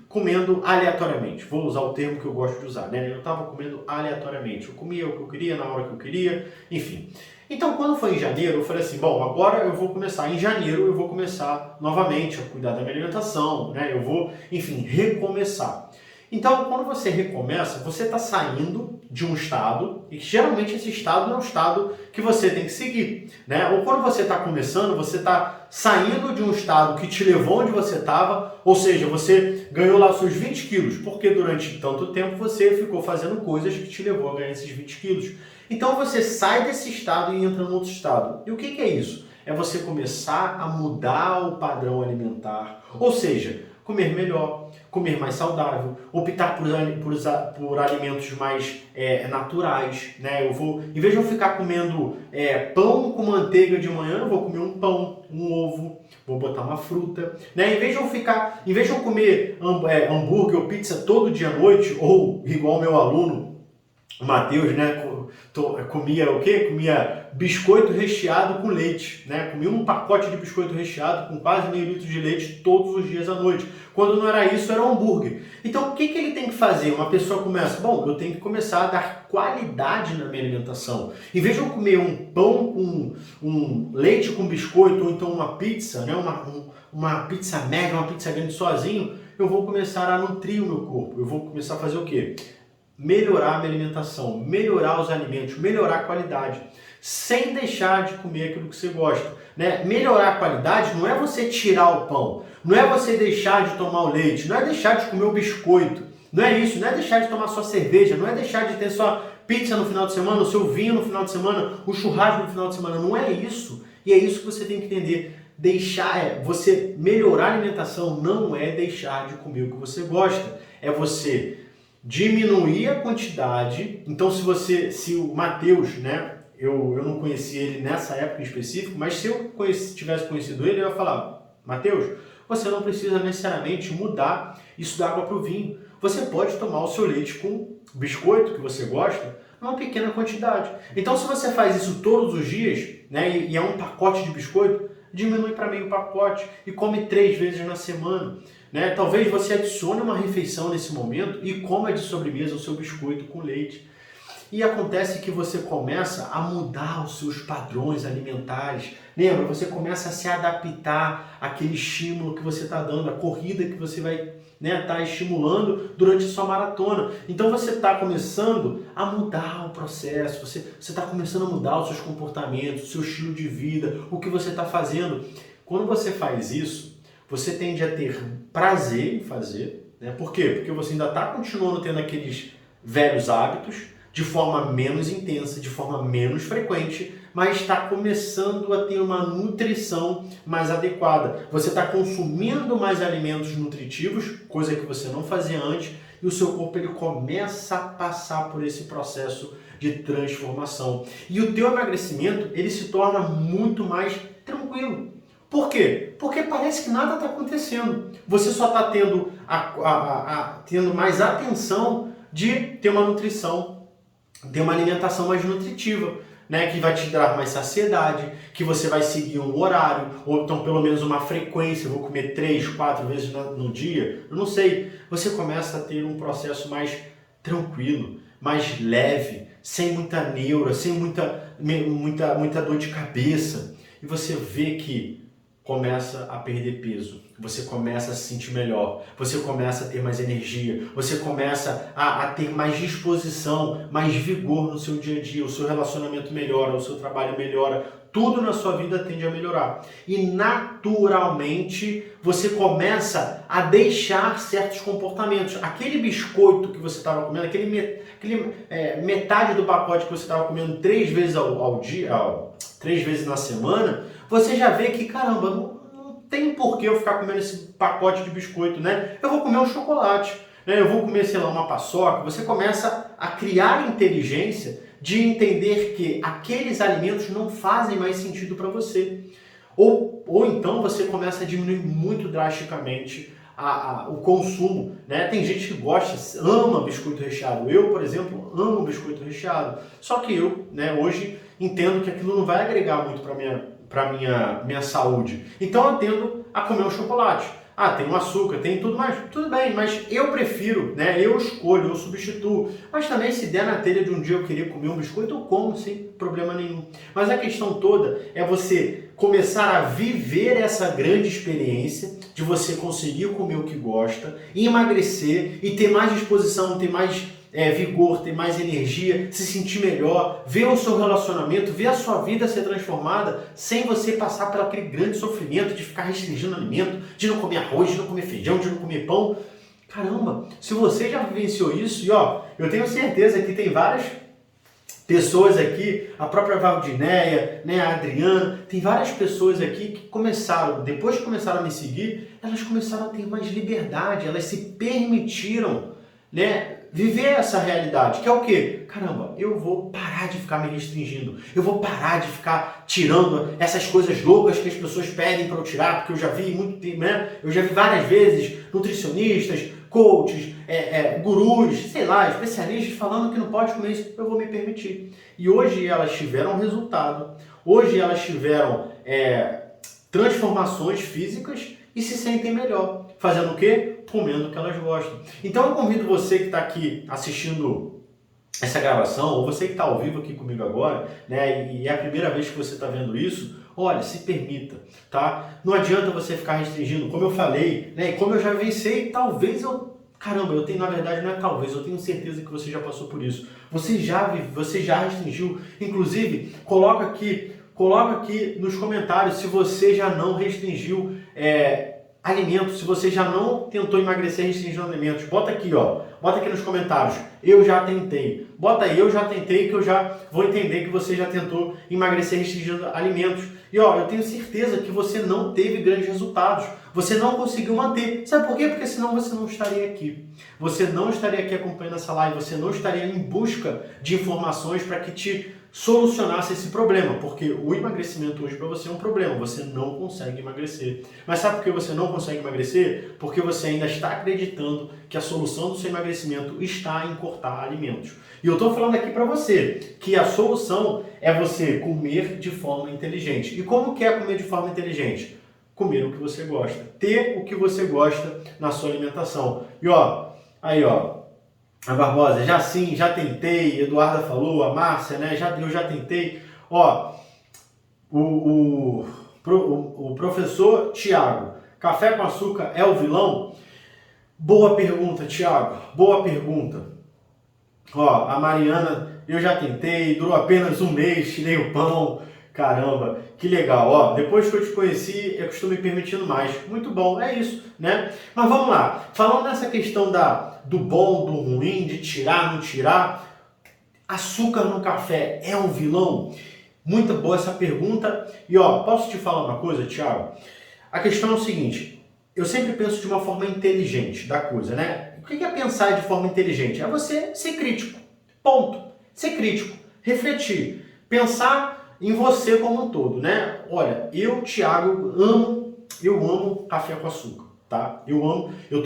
comendo aleatoriamente. Vou usar o termo que eu gosto de usar, né? Eu estava comendo aleatoriamente. Eu comia o que eu queria, na hora que eu queria, enfim. Então, quando foi em janeiro, eu falei assim, bom, agora eu vou começar, em janeiro eu vou começar novamente a cuidar da minha alimentação, né? Eu vou, recomeçar. Então, quando você recomeça, você está saindo de um estado, e geralmente esse estado não é um estado que você tem que seguir, né? Ou quando você está começando, você está saindo de um estado que te levou onde você estava, ou seja, você ganhou lá seus 20 quilos, porque durante tanto tempo você ficou fazendo coisas que te levou a ganhar esses 20 quilos. Então você sai desse estado e entra em outro estado. E o que é isso? É você começar a mudar o padrão alimentar, ou seja, comer melhor, comer mais saudável, optar por alimentos mais naturais, né? Em vez de eu ficar comendo pão com manteiga de manhã, eu vou comer um pão, um ovo, vou botar uma fruta, né? Em vez de eu comer hambúrguer ou pizza todo dia à noite, ou igual meu aluno, o Matheus, né? Comia o quê? Comia biscoito recheado com leite, né? Comia um pacote de biscoito recheado com quase meio litro de leite todos os dias à noite. Quando não era isso, era um hambúrguer. Então, o que ele tem que fazer? Uma pessoa começa, bom, eu tenho que começar a dar qualidade na minha alimentação. Em vez de eu comer um pão com um leite com biscoito, ou então uma pizza, né? Uma pizza média, uma pizza grande sozinho, eu vou começar a nutrir o meu corpo. Eu vou começar a fazer o quê? Melhorar a minha alimentação, melhorar os alimentos, melhorar a qualidade, sem deixar de comer aquilo que você gosta, né? Melhorar a qualidade não é você tirar o pão, não é você deixar de tomar o leite, não é deixar de comer o biscoito, não é isso, não é deixar de tomar sua cerveja, não é deixar de ter sua pizza no final de semana, o seu vinho no final de semana, o churrasco no final de semana, não é isso. E é isso que você tem que entender. Você melhorar a alimentação não é deixar de comer o que você gosta, é você diminuir a quantidade. Então, se o Matheus, né, eu não conheci ele nessa época em específico, mas se eu tivesse conhecido ele, eu ia falar, Matheus, você não precisa necessariamente mudar isso da água para o vinho. Você pode tomar o seu leite com biscoito, que você gosta, numa pequena quantidade. Então, se você faz isso todos os dias, né, e é um pacote de biscoito, diminui para meio pacote e come 3 vezes na semana. Né? Talvez você adicione uma refeição nesse momento e coma de sobremesa o seu biscoito com leite. E acontece que você começa a mudar os seus padrões alimentares. Lembra? Você começa a se adaptar àquele estímulo que você está dando, a corrida que você vai tá estimulando durante a sua maratona. Então você está começando a mudar o processo, você está começando a mudar os seus comportamentos, o seu estilo de vida, o que você está fazendo. Quando você faz isso, você tende a ter prazer em fazer. Né? Por quê? Porque você ainda está continuando tendo aqueles velhos hábitos, de forma menos intensa, de forma menos frequente, mas está começando a ter uma nutrição mais adequada. Você está consumindo mais alimentos nutritivos, coisa que você não fazia antes, e o seu corpo ele começa a passar por esse processo de transformação. E o teu emagrecimento ele se torna muito mais tranquilo. Por quê? Porque parece que nada está acontecendo. Você só está tendo, tendo mais atenção de ter uma nutrição, ter uma alimentação mais nutritiva, né? Que vai te dar mais saciedade, que você vai seguir um horário, ou então pelo menos uma frequência, eu vou comer 3, 4 vezes no dia, eu não sei. Você começa a ter um processo mais tranquilo, mais leve, sem muita neura, sem muita dor de cabeça. E você vê que começa a perder peso, você começa a se sentir melhor, você começa a ter mais energia, você começa a ter mais disposição, mais vigor no seu dia a dia, o seu relacionamento melhora, o seu trabalho melhora, tudo na sua vida tende a melhorar. E naturalmente você começa a deixar certos comportamentos. Aquele biscoito que você estava comendo, metade do pacote que você estava comendo 3 vezes ao dia, 3 vezes na semana, você já vê que, caramba, não tem por que eu ficar comendo esse pacote de biscoito, né? Eu vou comer um chocolate, né? Eu vou comer, sei lá, uma paçoca. Você começa a criar inteligência de entender que aqueles alimentos não fazem mais sentido para você. Ou então você começa a diminuir muito drasticamente o consumo, né? Tem gente que gosta, ama biscoito recheado. Eu, por exemplo, amo biscoito recheado. Só que eu, né, hoje entendo que aquilo não vai agregar muito para minha saúde. Então eu tendo a comer um chocolate. Tem um açúcar, tem tudo mais. Tudo bem, mas eu prefiro, né? Eu escolho, eu substituo. Mas também se der na telha de um dia eu querer comer um biscoito, eu como sem problema nenhum. Mas a questão toda é você começar a viver essa grande experiência de você conseguir comer o que gosta, emagrecer e ter mais disposição, ter mais vigor, ter mais energia, se sentir melhor, ver o seu relacionamento, ver a sua vida ser transformada sem você passar por aquele grande sofrimento de ficar restringindo alimento, de não comer arroz, de não comer feijão, de não comer pão. Caramba, se você já vivenciou isso, e eu tenho certeza que tem várias pessoas aqui, a própria Valdinéia, né, a Adriana, tem várias pessoas aqui que depois que começaram a me seguir, elas começaram a ter mais liberdade, elas se permitiram, né, viver essa realidade, que é o quê? Caramba, eu vou parar de ficar me restringindo, eu vou parar de ficar tirando essas coisas loucas que as pessoas pedem para eu tirar, porque eu já vi muito tempo, né? Eu já vi várias vezes nutricionistas, coaches, gurus, sei lá, especialistas falando que não pode comer isso, eu vou me permitir. E hoje elas tiveram resultado, hoje elas tiveram transformações físicas e se sentem melhor. Fazendo o quê? Comendo o que elas gostam. Então eu convido você que está aqui assistindo essa gravação, ou você que está ao vivo aqui comigo agora, né, e é a primeira vez que você está vendo isso, olha, se permita, tá? Não adianta você ficar restringindo, como eu falei, né, e como eu já vencei, talvez eu tenho, na verdade, não é talvez, eu tenho certeza que você já passou por isso. Você já restringiu, inclusive, coloca aqui nos comentários se você já não restringiu alimentos, se você já não tentou emagrecer restringindo alimentos. Bota aqui nos comentários, eu já tentei. Bota aí, eu já tentei, que eu já vou entender que você já tentou emagrecer restringindo alimentos. E eu tenho certeza que você não teve grandes resultados. Você não conseguiu manter. Sabe por quê? Porque senão você não estaria aqui. Você não estaria aqui acompanhando essa live, você não estaria em busca de informações para que te solucionasse esse problema, porque o emagrecimento hoje para você é um problema, você não consegue emagrecer. Mas sabe por que você não consegue emagrecer? Porque você ainda está acreditando que a solução do seu emagrecimento está em cortar alimentos. E eu estou falando aqui para você que a solução é você comer de forma inteligente. E como que é comer de forma inteligente? Comer o que você gosta, ter o que você gosta na sua alimentação. E a Barbosa, já tentei, Eduarda falou, a Márcia, né? Eu já tentei. O professor Tiago, café com açúcar é o vilão? Boa pergunta, Tiago, boa pergunta. A Mariana, eu já tentei, durou apenas um mês, tirei o pão. Caramba, que legal, depois que eu te conheci, eu estou me permitindo mais. Muito bom, é isso, né? Mas vamos lá, falando nessa questão do bom, do ruim, de tirar, não tirar, açúcar no café é um vilão? Muito boa essa pergunta. E posso te falar uma coisa, Thiago? A questão é o seguinte, eu sempre penso de uma forma inteligente da coisa, né? O que é pensar de forma inteligente? É você ser crítico. Ponto. Ser crítico. Refletir. Pensar em você como um todo, né? Olha, eu, Thiago, eu amo café com açúcar, tá? Eu amo. Eu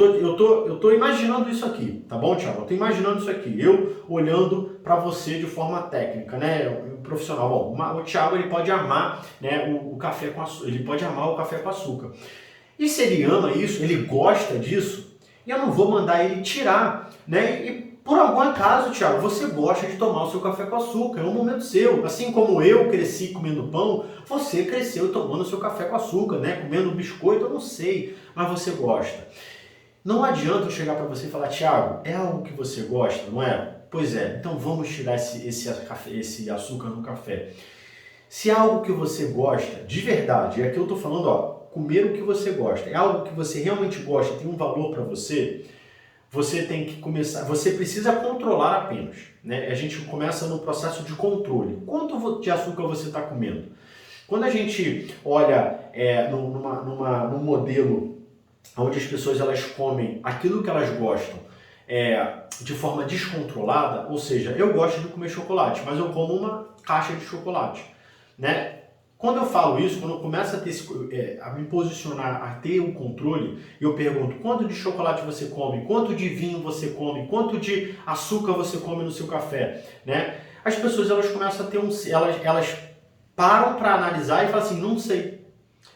tô imaginando isso aqui, tá bom, Thiago? Eu tô imaginando isso aqui. Eu olhando para você de forma técnica, né? Profissional. Bom, o Thiago, ele pode amar, né, o café com açúcar. Ele pode amar o café com açúcar. E se ele ama isso, ele gosta disso, eu não vou mandar ele tirar, né? E por algum acaso, Thiago, você gosta de tomar o seu café com açúcar, é um momento seu. Assim como eu cresci comendo pão, você cresceu tomando o seu café com açúcar, né? Comendo biscoito, eu não sei, mas você gosta. Não adianta eu chegar para você e falar, Thiago, é algo que você gosta, não é? Pois é, então vamos tirar esse açúcar no café. Se é algo que você gosta, de verdade, e aqui eu tô falando, ó, comer o que você gosta, é algo que você realmente gosta, tem um valor para você, você tem que começar, você precisa controlar apenas, né? A gente começa no processo de controle. Quanto de açúcar você está comendo? Quando a gente olha num modelo onde as pessoas elas comem aquilo que elas gostam de forma descontrolada, ou seja, eu gosto de comer chocolate, mas eu como uma caixa de chocolate, né? Quando eu falo isso, quando eu começo a a me posicionar, a ter o controle, eu pergunto quanto de chocolate você come, quanto de vinho você come, quanto de açúcar você come no seu café, né? As pessoas elas começam a ter elas param para analisar e falam assim, não sei,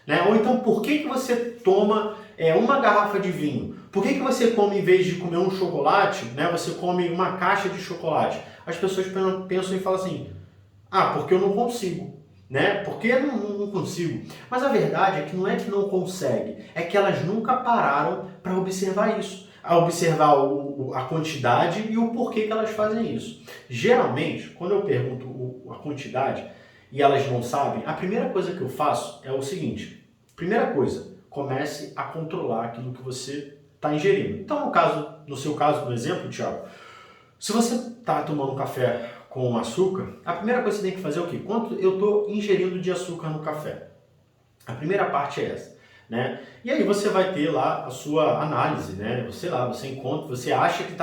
né? Ou então por que você toma uma garrafa de vinho? Por que você come, em vez de comer um chocolate, né? Você come uma caixa de chocolate? As pessoas pensam e falam assim, porque eu não consigo. Né? Porque eu não consigo. Mas a verdade é que não consegue, é que elas nunca pararam para observar isso, a observar a quantidade e o porquê que elas fazem isso. Geralmente, quando eu pergunto a quantidade e elas não sabem, a primeira coisa que eu faço é o seguinte: primeira coisa, comece a controlar aquilo que você está ingerindo. Então, no seu caso, no exemplo, Thiago, se você está tomando um café com açúcar, a primeira coisa que você tem que fazer é o quê? Quanto eu estou ingerindo de açúcar no café? A primeira parte é essa, né? E aí você vai ter lá a sua análise, né? Você encontra, você acha que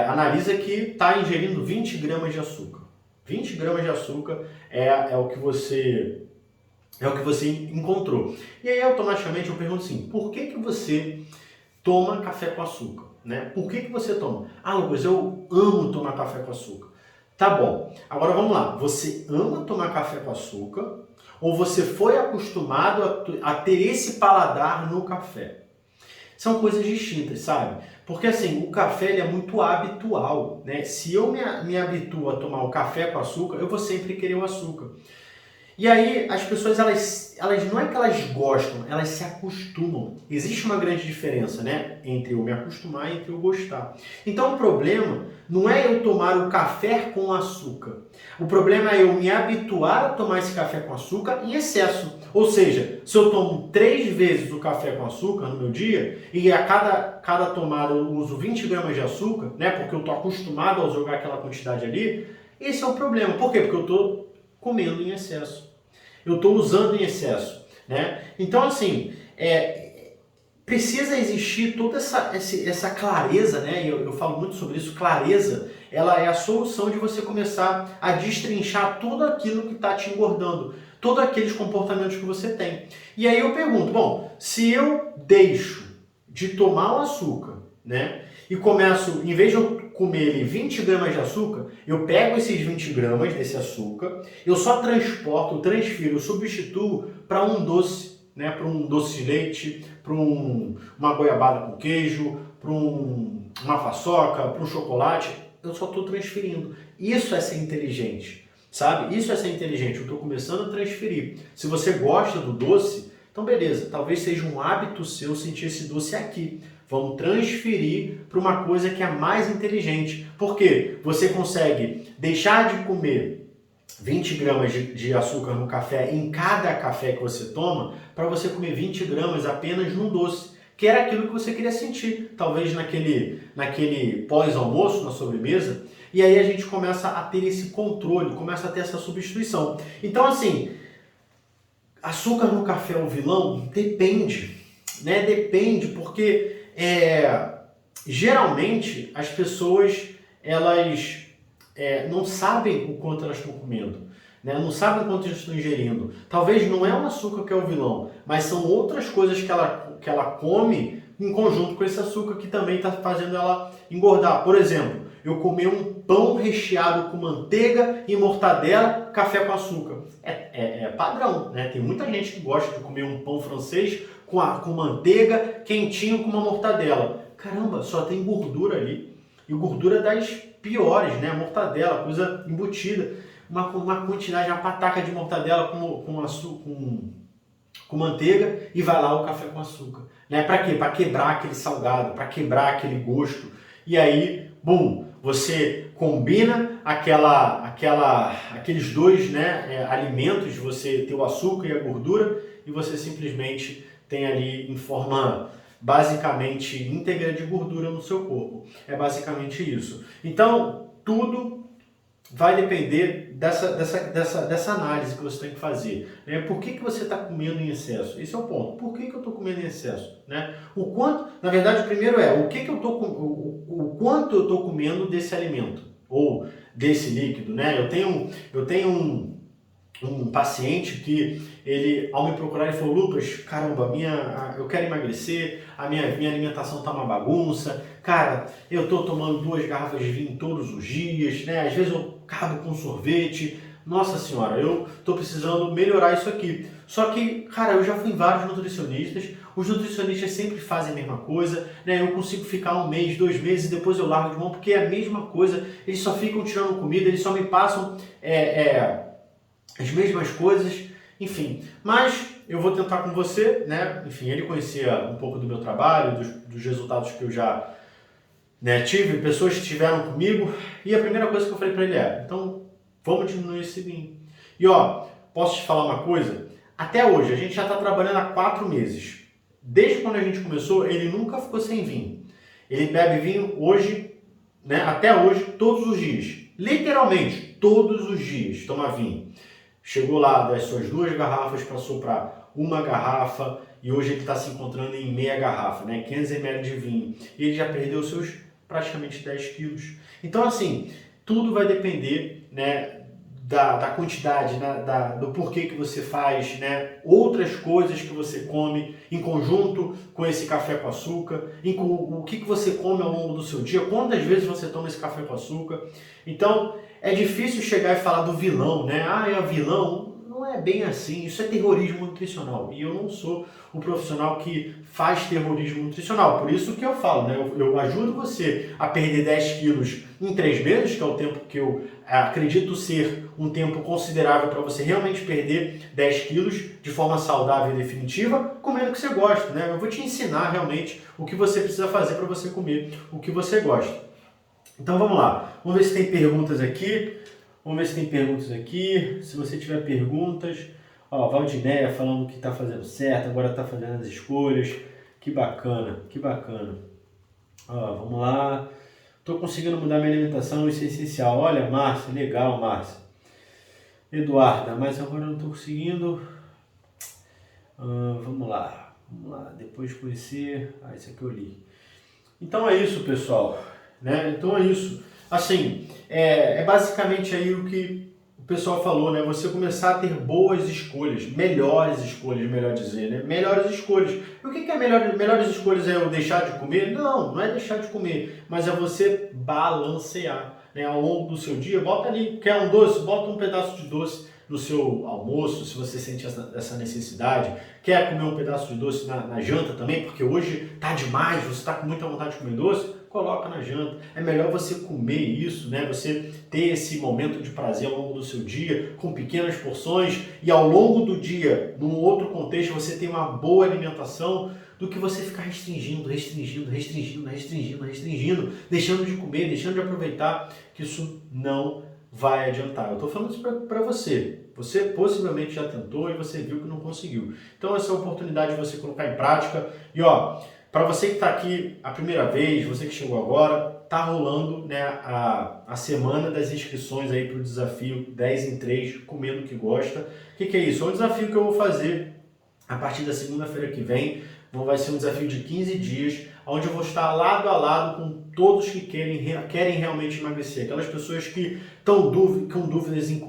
analisa que está ingerindo 20 gramas de açúcar. 20 gramas de açúcar é o que você encontrou. E aí automaticamente eu pergunto assim, por que você toma café com açúcar? Né? Por que você toma? Lucas, eu amo tomar café com açúcar. Tá bom, agora vamos lá. Você ama tomar café com açúcar ou você foi acostumado a ter esse paladar no café? São coisas distintas, sabe? Porque assim, o café ele é muito habitual, né? Se eu me habituo a tomar o café com açúcar, eu vou sempre querer o açúcar. E aí as pessoas, elas não é que elas gostam, elas se acostumam. Existe uma grande diferença, né? Entre eu me acostumar e entre eu gostar. Então o problema não é eu tomar o café com açúcar. O problema é eu me habituar a tomar esse café com açúcar em excesso. Ou seja, se eu tomo 3 vezes o café com açúcar no meu dia e a cada tomada eu uso 20 gramas de açúcar, né? Porque eu estou acostumado a jogar aquela quantidade ali, esse é o problema. Por quê? Porque eu estou comendo em excesso. Eu estou usando em excesso, né? Então, assim, precisa existir toda essa clareza, né? Eu falo muito sobre isso, clareza, ela é a solução de você começar a destrinchar tudo aquilo que está te engordando, todos aqueles comportamentos que você tem. E aí eu pergunto, bom, se eu deixo de tomar o açúcar, né? E começo, em vez de eu comer 20 gramas de açúcar, eu pego esses 20 gramas desse açúcar, eu só transfiro, eu substituo para um doce, né? Para um doce de leite, para uma goiabada com queijo, para uma paçoca, para um chocolate. Eu só estou transferindo. Isso é ser inteligente, sabe? Isso é ser inteligente. Eu estou começando a transferir. Se você gosta do doce, então beleza, talvez seja um hábito seu sentir esse doce aqui. Vamos transferir para uma coisa que é mais inteligente. Por quê? Você consegue deixar de comer 20 gramas de açúcar no café em cada café que você toma para você comer 20 gramas apenas num doce, que era aquilo que você queria sentir, talvez naquele pós-almoço, na sobremesa, e aí a gente começa a ter esse controle, começa a ter essa substituição. Então assim, açúcar no café é o vilão? Depende, né? Depende, porque geralmente as pessoas elas não sabem o quanto elas estão comendo, né? Não sabem o quanto elas estão ingerindo. Talvez não é o açúcar que é o vilão, mas são outras coisas que ela come em conjunto com esse açúcar que também está fazendo ela engordar. Por exemplo, eu comer um pão recheado com manteiga e mortadela, café com açúcar. É padrão, né? Tem muita gente que gosta de comer um pão francês com manteiga, quentinho com uma mortadela. Caramba, só tem gordura ali. E gordura das piores, né? Mortadela, coisa embutida. Uma quantidade, uma pataca de mortadela com manteiga e vai lá o café com açúcar. Né? Para quê? Para quebrar aquele salgado, para quebrar aquele gosto. E aí, bum, você combina aqueles dois, né, alimentos, você tem o açúcar e a gordura, e você simplesmente tem ali em forma basicamente íntegra de gordura no seu corpo. É basicamente isso. Então, tudo vai depender dessa análise que você tem que fazer. Né? Por que você está comendo em excesso? Esse é o ponto. Por que eu estou comendo em excesso? Né? O quanto, na verdade, o primeiro é o quanto eu estou comendo desse alimento ou desse líquido. Né? Eu tenho um paciente que ele, ao me procurar, ele falou: Lucas, caramba, eu quero emagrecer, a minha alimentação tá uma bagunça, cara, eu tô tomando 2 garrafas de vinho todos os dias, né? Às vezes eu acabo com sorvete. Nossa senhora, eu tô precisando melhorar isso aqui. Só que, cara, eu já fui em vários nutricionistas, os nutricionistas sempre fazem a mesma coisa, né? Eu consigo ficar 1 mês, 2 meses e depois eu largo de mão, porque é a mesma coisa, eles só ficam tirando comida, eles só me passam as mesmas coisas, enfim. Mas eu vou tentar com você, né? Enfim, ele conhecia um pouco do meu trabalho, dos resultados que eu já, né, tive, pessoas que estiveram comigo, e a primeira coisa que eu falei para ele então, vamos diminuir esse vinho. E ó, posso te falar uma coisa? Até hoje, a gente já está trabalhando há 4 meses. Desde quando a gente começou, ele nunca ficou sem vinho. Ele bebe vinho hoje, né, até hoje, todos os dias. Literalmente, todos os dias toma vinho. Chegou lá das suas 2 garrafas, passou para 1 garrafa e hoje ele está se encontrando em meia garrafa, né? 500 ml de vinho. E ele já perdeu seus praticamente 10 quilos. Então, assim, tudo vai depender, né, da quantidade, do porquê que você faz, né? Outras coisas que você come em conjunto com esse café com açúcar, o que você come ao longo do seu dia, quantas vezes você toma esse café com açúcar. Então, é difícil chegar e falar do vilão, né? É vilão. Não é bem assim, isso é terrorismo nutricional. E eu não sou o profissional que faz terrorismo nutricional. Por isso que eu falo, né? Eu ajudo você a perder 10 quilos em 3 meses, que é o tempo que eu acredito ser um tempo considerável para você realmente perder 10 quilos de forma saudável e definitiva, comendo o que você gosta, né? Eu vou te ensinar realmente o que você precisa fazer para você comer o que você gosta. Então vamos lá, vamos ver se tem perguntas aqui. Se você tiver perguntas, ó, Valdinéia falando que está fazendo certo, agora está fazendo as escolhas. Que bacana, que bacana. Ó, vamos lá. Estou conseguindo mudar minha alimentação, isso é essencial. Olha, Márcia, legal, Márcia. Eduarda, mas agora eu não estou conseguindo. Vamos lá. Depois de conhecer. Isso aqui eu li. Então é isso, pessoal. Né? Então é isso. Assim, é basicamente aí o que o pessoal falou, né? Você começar a ter boas escolhas, melhores escolhas, melhor dizer, né? Melhores escolhas. E o que é melhores escolhas? É eu deixar de comer? Não é deixar de comer, mas é você balancear, né? Ao longo do seu dia, bota ali, quer um doce? Bota um pedaço de doce no seu almoço, se você sente essa necessidade. Quer comer um pedaço de doce na janta também, porque hoje tá demais, você está com muita vontade de comer doce? Coloca na janta. É melhor você comer isso, né? Você ter esse momento de prazer ao longo do seu dia, com pequenas porções, e ao longo do dia, num outro contexto, você tem uma boa alimentação, do que você ficar restringindo, deixando de comer, deixando de aproveitar, que isso não vai adiantar. Eu estou falando isso para você. Você possivelmente já tentou e você viu que não conseguiu. Então essa é a oportunidade de você colocar em prática. E ó, para você que está aqui a primeira vez, você que chegou agora, tá rolando, né, a semana das inscrições aí para o desafio 10 em 3, comendo o que gosta. O que é isso? É um desafio que eu vou fazer a partir da segunda-feira que vem. Vai ser um desafio de 15 dias, onde eu vou estar lado a lado com todos que querem realmente emagrecer. Aquelas pessoas que estão com dúvidas em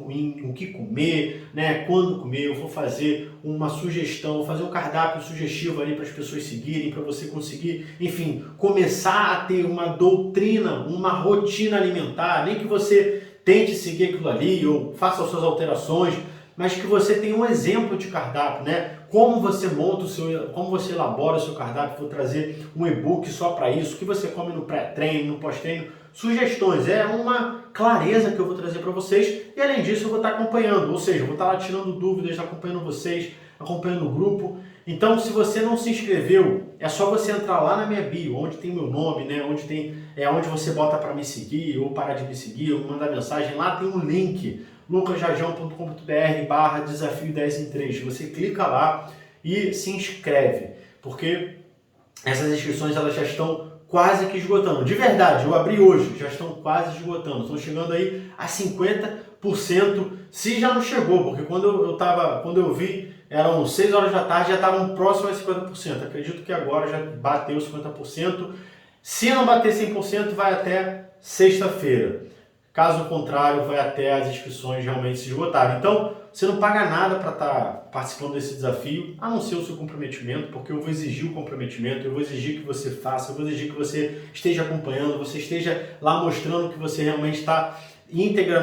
o que comer, né? Quando comer. Eu vou fazer uma sugestão, vou fazer um cardápio sugestivo ali para as pessoas seguirem, para você conseguir, enfim, começar a ter uma doutrina, uma rotina alimentar, nem que você tente seguir aquilo ali ou faça as suas alterações, mas que você tenha um exemplo de cardápio, né? Como você monta como você elabora o seu cardápio. Vou trazer um e-book só para isso, o que você come no pré-treino, no pós-treino, sugestões. É uma clareza que eu vou trazer para vocês e além disso eu vou estar acompanhando, ou seja, eu vou estar lá tirando dúvidas, acompanhando vocês, acompanhando o grupo. Então, se você não se inscreveu, é só você entrar lá na minha bio, onde tem meu nome, né? Onde você bota para me seguir ou parar de me seguir, ou me mandar mensagem. Lá tem um link, lucasjajão.com.br/desafio 10 em 3. Você clica lá e se inscreve, porque essas inscrições elas já estão quase que esgotando. De verdade, eu abri hoje, já estão quase esgotando. Estão chegando aí a 50%, se já não chegou, porque quando eu vi, eram 6 horas da tarde, já estavam próximos a 50%. Acredito que agora já bateu 50%. Se não bater 100%, vai até sexta-feira. Caso contrário, vai até as inscrições realmente se esgotarem. Então, você não paga nada para estar participando desse desafio, a não ser o seu comprometimento, porque eu vou exigir o comprometimento, eu vou exigir que você faça, eu vou exigir que você esteja acompanhando, você esteja lá mostrando que você realmente está íntegra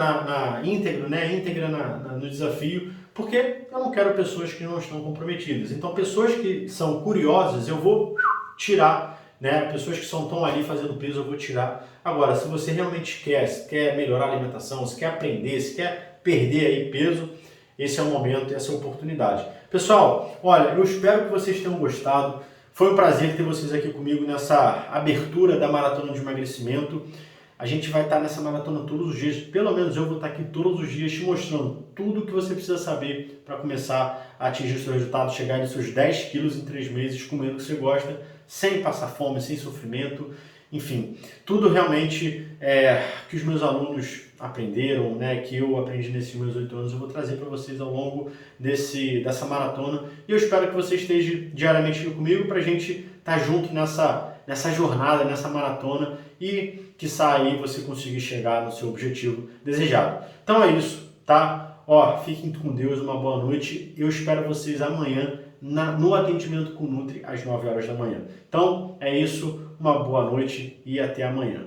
no desafio, porque eu não quero pessoas que não estão comprometidas. Então, pessoas que são curiosas, eu vou tirar, né? Pessoas que estão ali fazendo peso, eu vou tirar. Agora, se você realmente quer melhorar a alimentação, se quer aprender, se quer perder aí peso, esse é o momento, essa é a oportunidade. Pessoal, olha, eu espero que vocês tenham gostado. Foi um prazer ter vocês aqui comigo nessa abertura da Maratona de Emagrecimento. A gente vai estar nessa maratona todos os dias, pelo menos eu vou estar aqui todos os dias te mostrando tudo o que você precisa saber para começar a atingir o seu resultado, chegar nos seus 10 quilos em 3 meses, comendo o que você gosta, sem passar fome, sem sofrimento, enfim, tudo realmente que os meus alunos aprenderam, né, que eu aprendi nesses meus 8 anos, eu vou trazer para vocês ao longo dessa maratona e eu espero que você esteja diariamente aqui comigo para a gente estar junto nessa jornada, nessa maratona e que aí você conseguir chegar no seu objetivo desejado. Então é isso, tá? Fiquem com Deus, uma boa noite. Eu espero vocês amanhã no atendimento com o Nutri às 9 horas da manhã. Então é isso, uma boa noite e até amanhã.